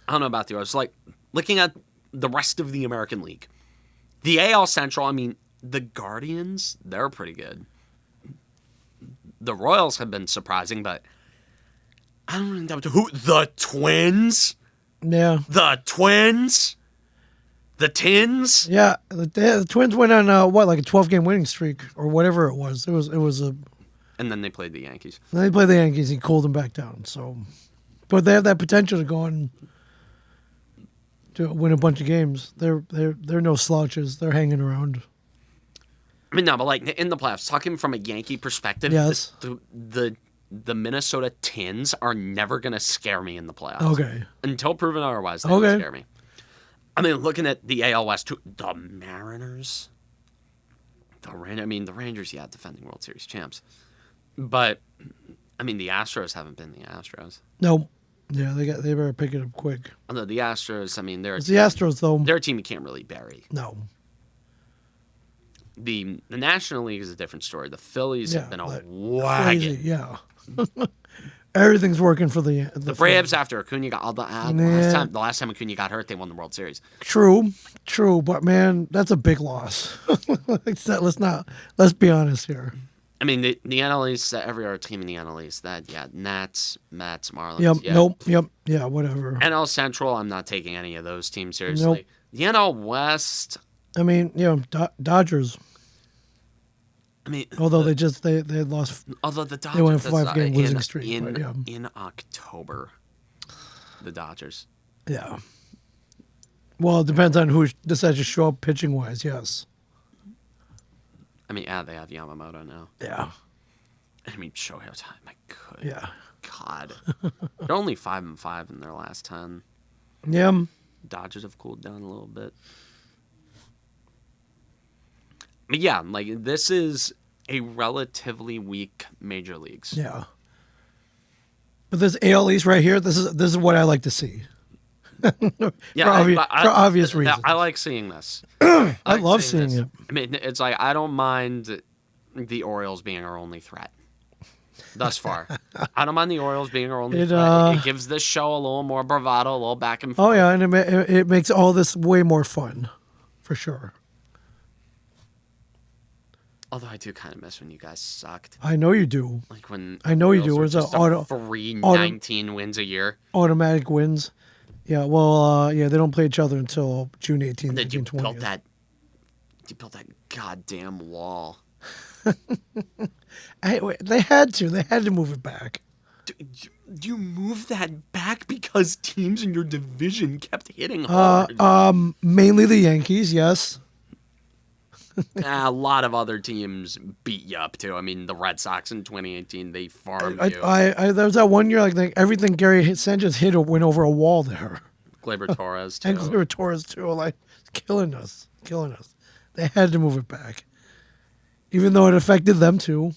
A: I don't know about the Orioles. Like, looking at the rest of the American League, the AL Central. I mean, the Guardians, they're pretty good. The Royals have been surprising, but I don't know who. The Twins.
B: Yeah.
A: The Twins. The Tins.
B: Yeah. The Twins went on like a 12-game winning streak or whatever it was. It was a.
A: And then they played the Yankees.
B: Then they played the Yankees. He cooled them back down. So, but they have that potential to go on to win a bunch of games. They're no slouches. They're hanging around.
A: I mean, no, but like in the playoffs, talking from a Yankee perspective,
B: Yes.
A: the Minnesota Tins are never gonna scare me in the playoffs.
B: Okay.
A: Until proven otherwise, they don't scare me. I mean, looking at the AL West too, the Mariners, the Rangers, yeah, defending World Series champs, but I mean, the Astros haven't been the Astros.
B: No. Yeah, they better pick it up quick.
A: Although the Astros, I mean,
B: It's the Astros though.
A: they're a team you can't really bury.
B: No.
A: The National League is a different story. The Phillies have been a
B: like,
A: wagon.
B: Crazy, yeah. Everything's working for the
A: Braves after Acuna got all the last time Acuna got hurt, they won the World Series.
B: True, but man, that's a big loss. Let's be honest here.
A: I mean, the NL East, every other team in the NL East, Nats, Mets, Marlins.
B: Yep,
A: yeah.
B: nope, yep, yeah, whatever.
A: NL Central, I'm not taking any of those teams seriously.
B: Nope.
A: The NL West,
B: I mean, Dodgers.
A: I mean,
B: although they lost.
A: Although the Dodgers,
B: they went a 5-game losing streak.
A: In October, the Dodgers.
B: Yeah. Well, it depends on who decides to show up pitching wise. Yes.
A: I mean, they have Yamamoto now.
B: Yeah.
A: I mean, Shohei Ohtani, my good
B: Yeah.
A: God. They're only 5-5 in their last 10.
B: Yeah.
A: Dodgers have cooled down a little bit. But yeah, like, this is a relatively weak major leagues.
B: Yeah. But this AL East right here, this is what I like to see.
A: Yeah,
B: for obvious reasons.
A: I like seeing this.
B: I
A: like
B: love seeing
A: this.
B: it.
A: I mean, it's like I don't mind the Orioles being our only threat thus far. I don't mind the Orioles being our only threat. It gives this show a little more bravado, a little back and forth.
B: Oh yeah, and it makes all this way more fun, for sure.
A: Although I do kind of miss when you guys sucked.
B: I know you do.
A: Like when
B: I know you do.
A: Orioles
B: It
A: were
B: was
A: just a free 19 wins a year.
B: Automatic wins. Yeah, well, yeah, they don't play each other until June 18th,
A: And then you
B: 1920.
A: built that goddamn wall.
B: They had to move it back.
A: You moved that back because teams in your division kept hitting hard.
B: Mainly the Yankees, yes.
A: A lot of other teams beat you up too. I mean, the Red Sox in 2018, they farmed you.
B: There was that one year, like everything Gary Sanchez hit went over a wall there.
A: Gleyber Torres too.
B: And Gleyber Torres too, like killing us. They had to move it back, even though it affected them too.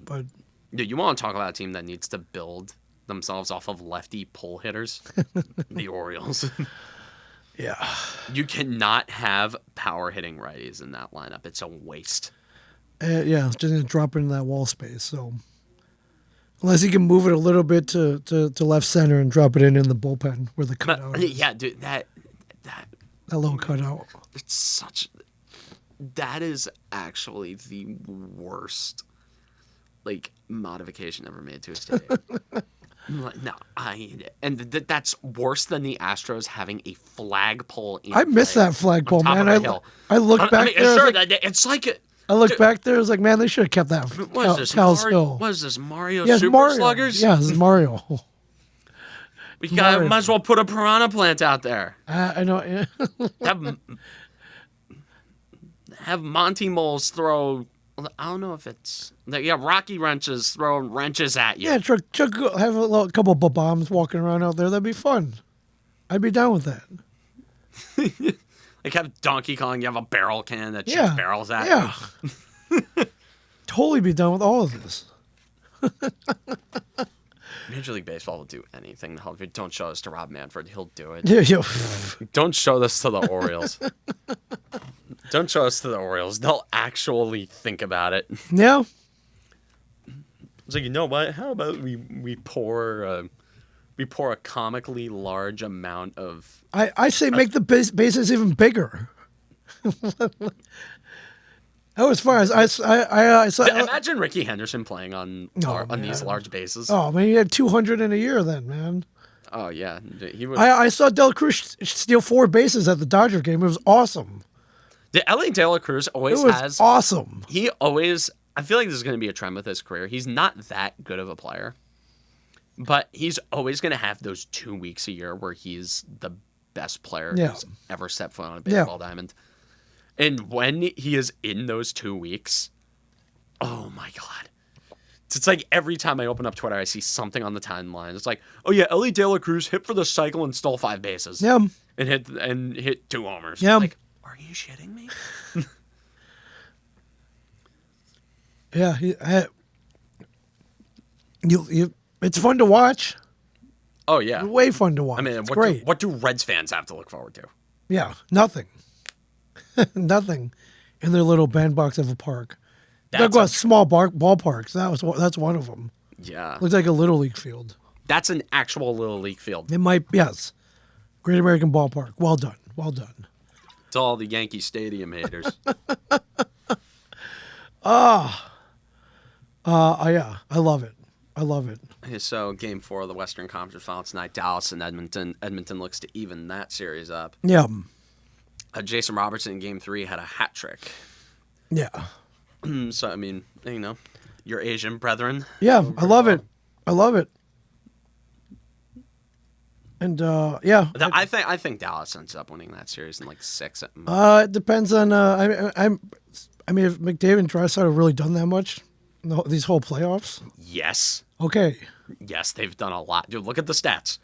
B: But
A: Dude, you want to talk about a team that needs to build themselves off of lefty pull hitters? The Orioles.
B: yeah,
A: You cannot have power hitting righties in that lineup. It's a waste.
B: yeah, it's just gonna drop into that wall space. So unless you can move it a little bit to left center and drop it in the bullpen where the cutout is.
A: Yeah, dude, that
B: Little cutout.
A: it's such. That is actually the worst, like, modification ever made to a stadium. No, that's worse than the Astros having a flagpole.
B: I miss that flagpole, man. I look back
A: I mean,
B: there.
A: sure,
B: Like,
A: it's like
B: I look back there. It's like, man, they should have kept that.
A: what is this?
B: Tal's Hill.
A: What is this? Mario
B: Yeah, it's
A: Super
B: Mario.
A: Sluggers?
B: Yeah, this is Mario.
A: Might as well put a piranha plant out there.
B: I know. Yeah.
A: Have Monty Moles throw. I don't know if it's Rocky Wrenches throwing wrenches at you.
B: Yeah, Chuck have a couple of bombs walking around out there. That'd be fun. I'd be down with that.
A: Like have Donkey Kong, you have a barrel cannon that shoots barrels at you.
B: Totally be done with all of this.
A: Major League Baseball will do anything to help you. Don't show this to Rob Manfred. He'll do it.
B: Yeah.
A: Don't show this to the Orioles. Don't show us to the Orioles. They'll actually think about it.
B: Yeah.
A: It's like, you know what? How about we pour a comically large amount of.
B: I say make the bases even bigger. That was far as I saw.
A: Imagine Ricky Henderson playing on these large bases.
B: Oh man, he had 200 in a year then, man.
A: Oh yeah, he was.
B: I saw Del Cruz steal 4 bases at the Dodger game. It was awesome.
A: The LA De La Cruz always
B: It was
A: has.
B: awesome.
A: He always. I feel like this is going to be a trend with his career. He's not that good of a player, but he's always going to have those 2 weeks a year where he's the best player who's ever set foot on a baseball diamond. And when he is in those 2 weeks, oh my God. It's like every time I open up Twitter, I see something on the timeline. It's like, oh yeah, Ellie De La Cruz hit for the cycle and stole 5 bases.
B: Yeah.
A: And hit 2 homers.
B: Yeah.
A: Like, are you shitting me?
B: Yeah. It's fun to watch.
A: Oh yeah.
B: Way fun to watch.
A: I mean,
B: it's great.
A: What do Reds fans have to look forward to?
B: Yeah. Nothing. Nothing in their little bandbox of a park. They've got small ballparks. That's one of them.
A: Yeah.
B: Looks like a little league field.
A: That's an actual little league field.
B: It might, yes. Great American Ballpark. Well done. Well done.
A: It's all the Yankee Stadium haters.
B: Yeah. I love it. I love it.
A: So, Game 4 of the Western Conference Finals tonight, Dallas and Edmonton. Edmonton looks to even that series up.
B: Yeah.
A: Jason Robertson in Game 3 had a hat trick.
B: Yeah.
A: So, I mean, you know, your Asian brethren.
B: Yeah, I love it. I love it. And yeah,
A: I think Dallas ends up winning that series in like 6.
B: It depends on. I mean, if McDavid and Draisaitl have really done that much, these whole playoffs.
A: Yes.
B: Okay.
A: Yes, they've done a lot, dude. Look at the stats.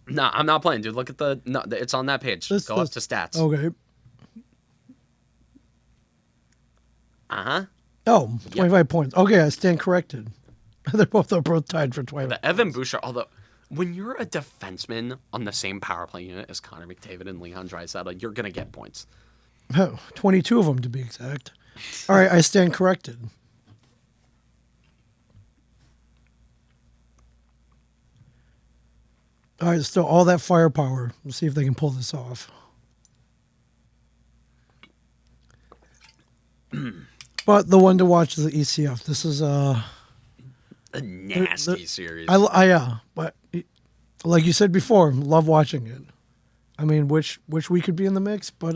A: No, I'm not playing, dude. Look at it's on that page. Go up to stats.
B: Okay. Oh, 25 points. Okay, I stand corrected. They're both tied for 25.
A: The Evan Bouchard, although when you're a defenseman on the same power play unit as Connor McDavid and Leon Draisaitl, you're gonna get points.
B: Oh, 22 of them to be exact. All right, I stand corrected. All right, still all that firepower. Let's see if they can pull this off. But the one to watch is the ECF. This is
A: A nasty series.
B: yeah, but like you said before, love watching it. I mean, wish we could be in the mix, but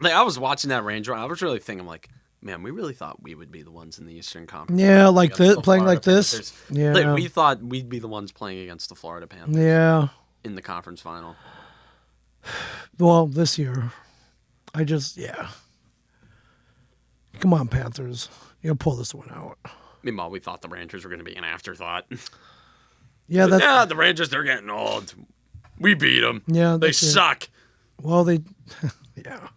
A: Like, I was watching that Ranger, I was really thinking, like, man, we really thought we would be the ones in the Eastern Conference.
B: yeah, like
A: Against
B: this,
A: the
B: playing
A: Florida
B: like this.
A: Panthers.
B: Yeah,
A: Like, we thought we'd be the ones playing against the Florida Panthers
B: yeah.
A: in the conference final.
B: Well, this year, yeah. Come on, Panthers, you pull this one out.
A: Meanwhile, we thought the Rangers were going to be an afterthought.
B: Yeah, that's
A: Yeah, the Rangers, they're getting old. We beat them.
B: Yeah,
A: They
B: that's it.
A: suck.
B: well, they, yeah,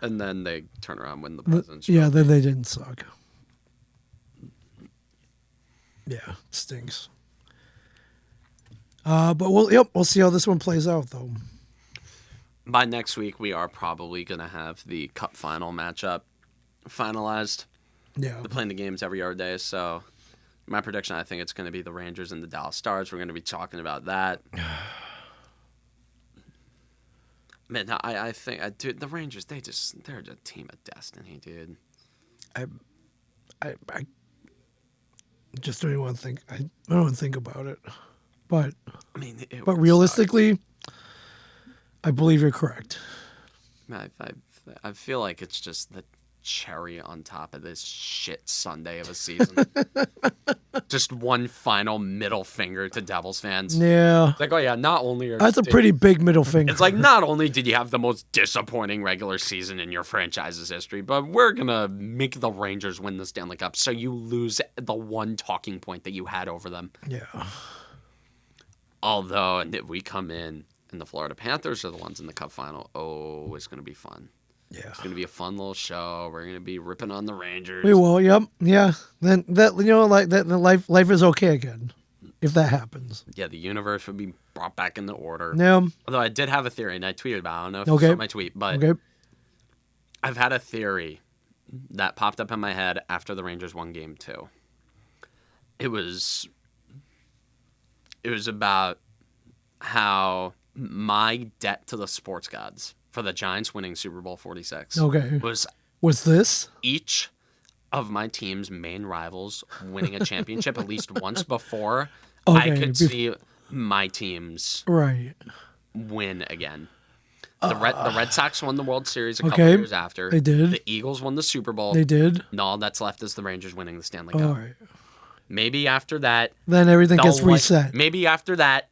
A: And then they turn around and win the President's
B: yeah.
A: Trophy.
B: Then they didn't suck. Yeah, stinks. But we'll see how this one plays out, though.
A: By next week, we are probably going to have the Cup final matchup finalized.
B: Yeah,
A: They're playing the games every other day, so my prediction, I think it's going to be the Rangers and the Dallas Stars. We're going to be talking about that. Man, I think, dude, the Rangers, they're a team of destiny, dude.
B: I just don't even want to think. I don't want to think about it. But
A: I mean, it
B: but
A: would
B: realistically, I believe you're correct.
A: suck. I feel like it's just the cherry on top of this shit Sunday of a season. Just one final middle finger to Devils fans.
B: Yeah,
A: It's like, oh yeah, not only are
B: that's a pretty big middle finger.
A: It's like, not only did you have the most disappointing regular season in your franchise's history, but we're going to make the Rangers win the Stanley Cup so you lose the one talking point that you had over them.
B: yeah,
A: Although, and if we come in and the Florida Panthers are the ones in the Cup final, oh, it's going to be fun.
B: yeah.
A: It's going to be a fun little show. We're going to be ripping on the Rangers.
B: We will. Yep. Yeah. Then that like that. Then life is okay again, if that happens.
A: Yeah, the universe would be brought back into order.
B: Yeah.
A: Although I did have a theory, and I tweeted about it. I don't know if you
B: Okay.
A: saw my tweet, but
B: Okay.
A: I've had a theory that popped up in my head after the Rangers won Game 2. It was about how my debt to the sports gods for the Giants winning Super Bowl 46
B: Okay.
A: was
B: What's this?
A: each of my team's main rivals winning a championship at least once before I
B: Okay,
A: could see my teams
B: Right.
A: win again. The Red Sox won the World Series a couple
B: Okay,
A: years after.
B: they did.
A: The Eagles won the Super Bowl.
B: They did.
A: And all that's left is the Rangers winning the Stanley Cup.
B: All right.
A: Maybe after that,
B: Then everything gets
A: they'll light-
B: reset.
A: Maybe after that,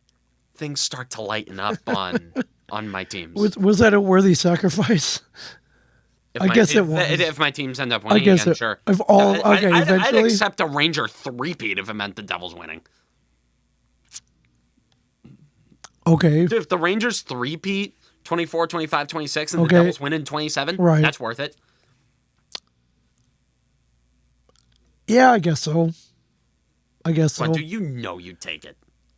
A: things start to lighten up on my teams.
B: Was that a worthy sacrifice? I guess it was.
A: If my teams end up
B: I
A: winning
B: guess
A: again,
B: it.
A: sure.
B: If all okay,
A: I'd
B: eventually.
A: accept a Ranger three-peat if it meant the Devils winning.
B: Okay.
A: Dude, if the Rangers three-peat 24, 25, 26, and
B: Okay.
A: the Devils win in 27,
B: Right.
A: that's worth it.
B: Yeah, I guess so. I guess so.
A: But do you know you'd take it?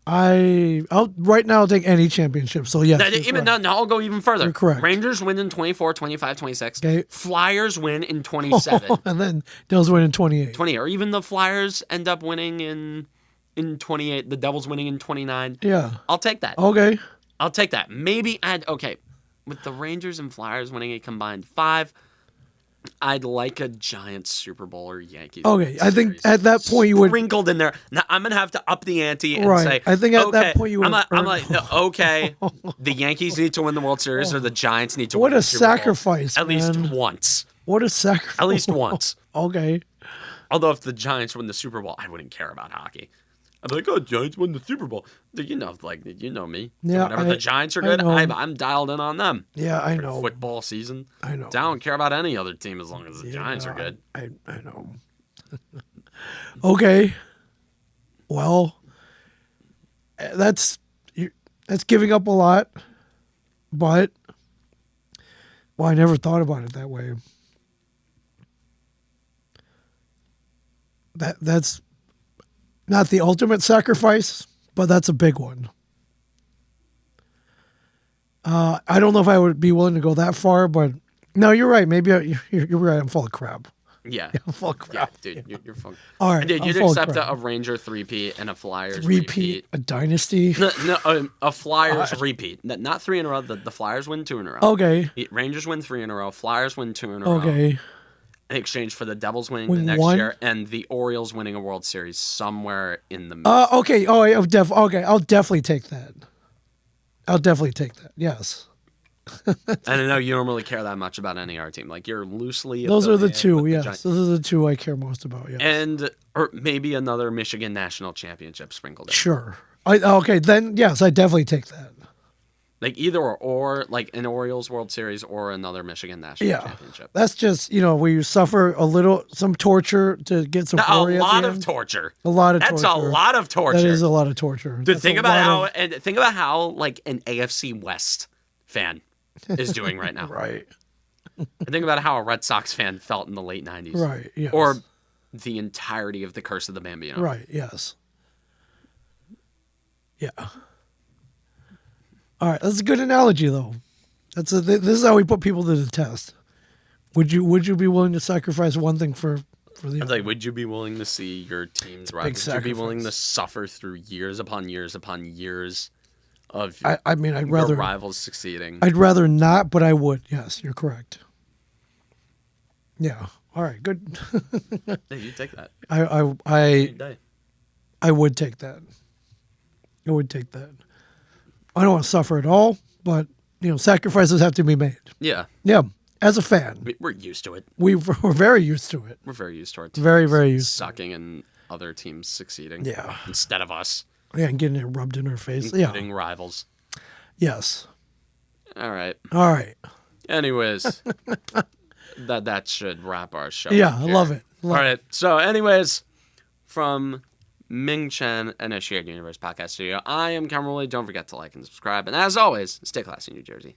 B: I'll right now I'll take any championship. So yes. you're
A: Even
B: correct.
A: no, I'll go even further.
B: You're correct.
A: Rangers win in 24, 25, 26.
B: Okay.
A: Flyers win in 27,
B: and then Devils win in 28.
A: 20, or even the Flyers end up winning in 28. The Devils winning in 29.
B: Yeah.
A: I'll take that.
B: Okay.
A: I'll take that. Maybe with the Rangers and Flyers winning a combined 5, I'd like a Giants Super Bowl or Yankees.
B: Okay. I think
A: series
B: at that point you would.
A: sprinkled in there. Now I'm gonna have to up the ante and
B: Right.
A: say,
B: I think at that
A: okay,
B: point you would.
A: I'm like, no, okay, the Yankees need to win the World Series or the Giants need to
B: What
A: win
B: a
A: the Super Bowl.
B: sacrifice,
A: At least
B: man.
A: once.
B: What a sacrifice.
A: At least once.
B: Okay.
A: Although if the Giants win the Super Bowl, I wouldn't care about hockey. I'd be like, oh, Giants won the Super Bowl. You know me. So
B: Yeah,
A: whenever the Giants are
B: I
A: good,
B: know.
A: I'm dialed in on them.
B: Yeah, I know.
A: Football season.
B: I know.
A: I don't care about any other team as long as the Giants are good.
B: I know. Okay. Well, that's giving up a lot, but I never thought about it that way. That's not the ultimate sacrifice, but that's a big one. I don't know if I would be willing to go that far, but no, you're right. Maybe you're right. I'm full of crap.
A: Yeah.
B: I'm full of crap.
A: Yeah, dude, you're fucking.
B: All right,
A: Dude,
B: I'm
A: you'd
B: full of
A: accept
B: crap.
A: a Ranger three-peat and a Flyers
B: Repeat a dynasty.
A: No, a Flyers repeat. Not three in a row. The Flyers win 2 in a row.
B: Okay.
A: Rangers win 3 in a row. Flyers win 2 in a row.
B: Okay.
A: In exchange for the Devils winning
B: Win
A: the next
B: one?
A: year and the Orioles winning a World Series somewhere in the middle.
B: Okay. Oh, okay. I'll definitely take that. I'll definitely take that. Yes.
A: And I know you don't really care that much about any of our team. Like you're loosely.
B: Those are the
A: affiliated
B: two.
A: with the
B: Yes.
A: Giants.
B: Those are the two I care most about. Yes.
A: And or maybe another Michigan national championship sprinkled in.
B: Sure. Okay. Then yes, I definitely take that.
A: Like either or like an Orioles World Series or another Michigan national
B: Yeah.
A: championship.
B: That's just where you suffer some torture to get some
A: A
B: glory at
A: lot
B: the
A: of
B: end.
A: torture.
B: A lot of
A: That's
B: torture.
A: a lot of torture.
B: That is a lot of torture.
A: Dude,
B: That's
A: think
B: a
A: about
B: lot
A: how like an AFC West fan is doing right now.
B: Right.
A: And think about how a Red Sox fan felt in the late 90s.
B: Right. Yes.
A: Or the entirety of the Curse of the Bambino.
B: Right. Yes. Yeah. All right. That's a good analogy, though. This is how we put people to the test. Would you be willing to sacrifice one thing for the
A: It's
B: other?
A: like, would you be willing to see your team's rivals? Would you be willing to suffer through years upon years upon years of
B: I mean, I'd
A: your
B: rather
A: rivals succeeding?
B: I'd rather not, but I would. Yes, you're correct. Yeah. All right. Good.
A: Hey, you take that.
B: I
A: Day.
B: I would take that. I would take that. I don't want to suffer at all, but sacrifices have to be made.
A: Yeah.
B: Yeah. As a fan,
A: We're used to it.
B: we're very used to it.
A: We're very used to our teams
B: Very, very used to it.
A: sucking and other teams succeeding.
B: Yeah.
A: Instead of us,
B: Yeah, and getting it rubbed in our face. Yeah.
A: including rivals.
B: Yes.
A: All right.
B: All right.
A: Anyways, that should wrap our show.
B: Yeah,
A: up
B: I
A: here.
B: love it.
A: All right. So, anyways, from Ming Chen and a Shared Universe podcast studio, I am Cameron Woolley. Don't forget to like and subscribe. And as always, stay classy, New Jersey.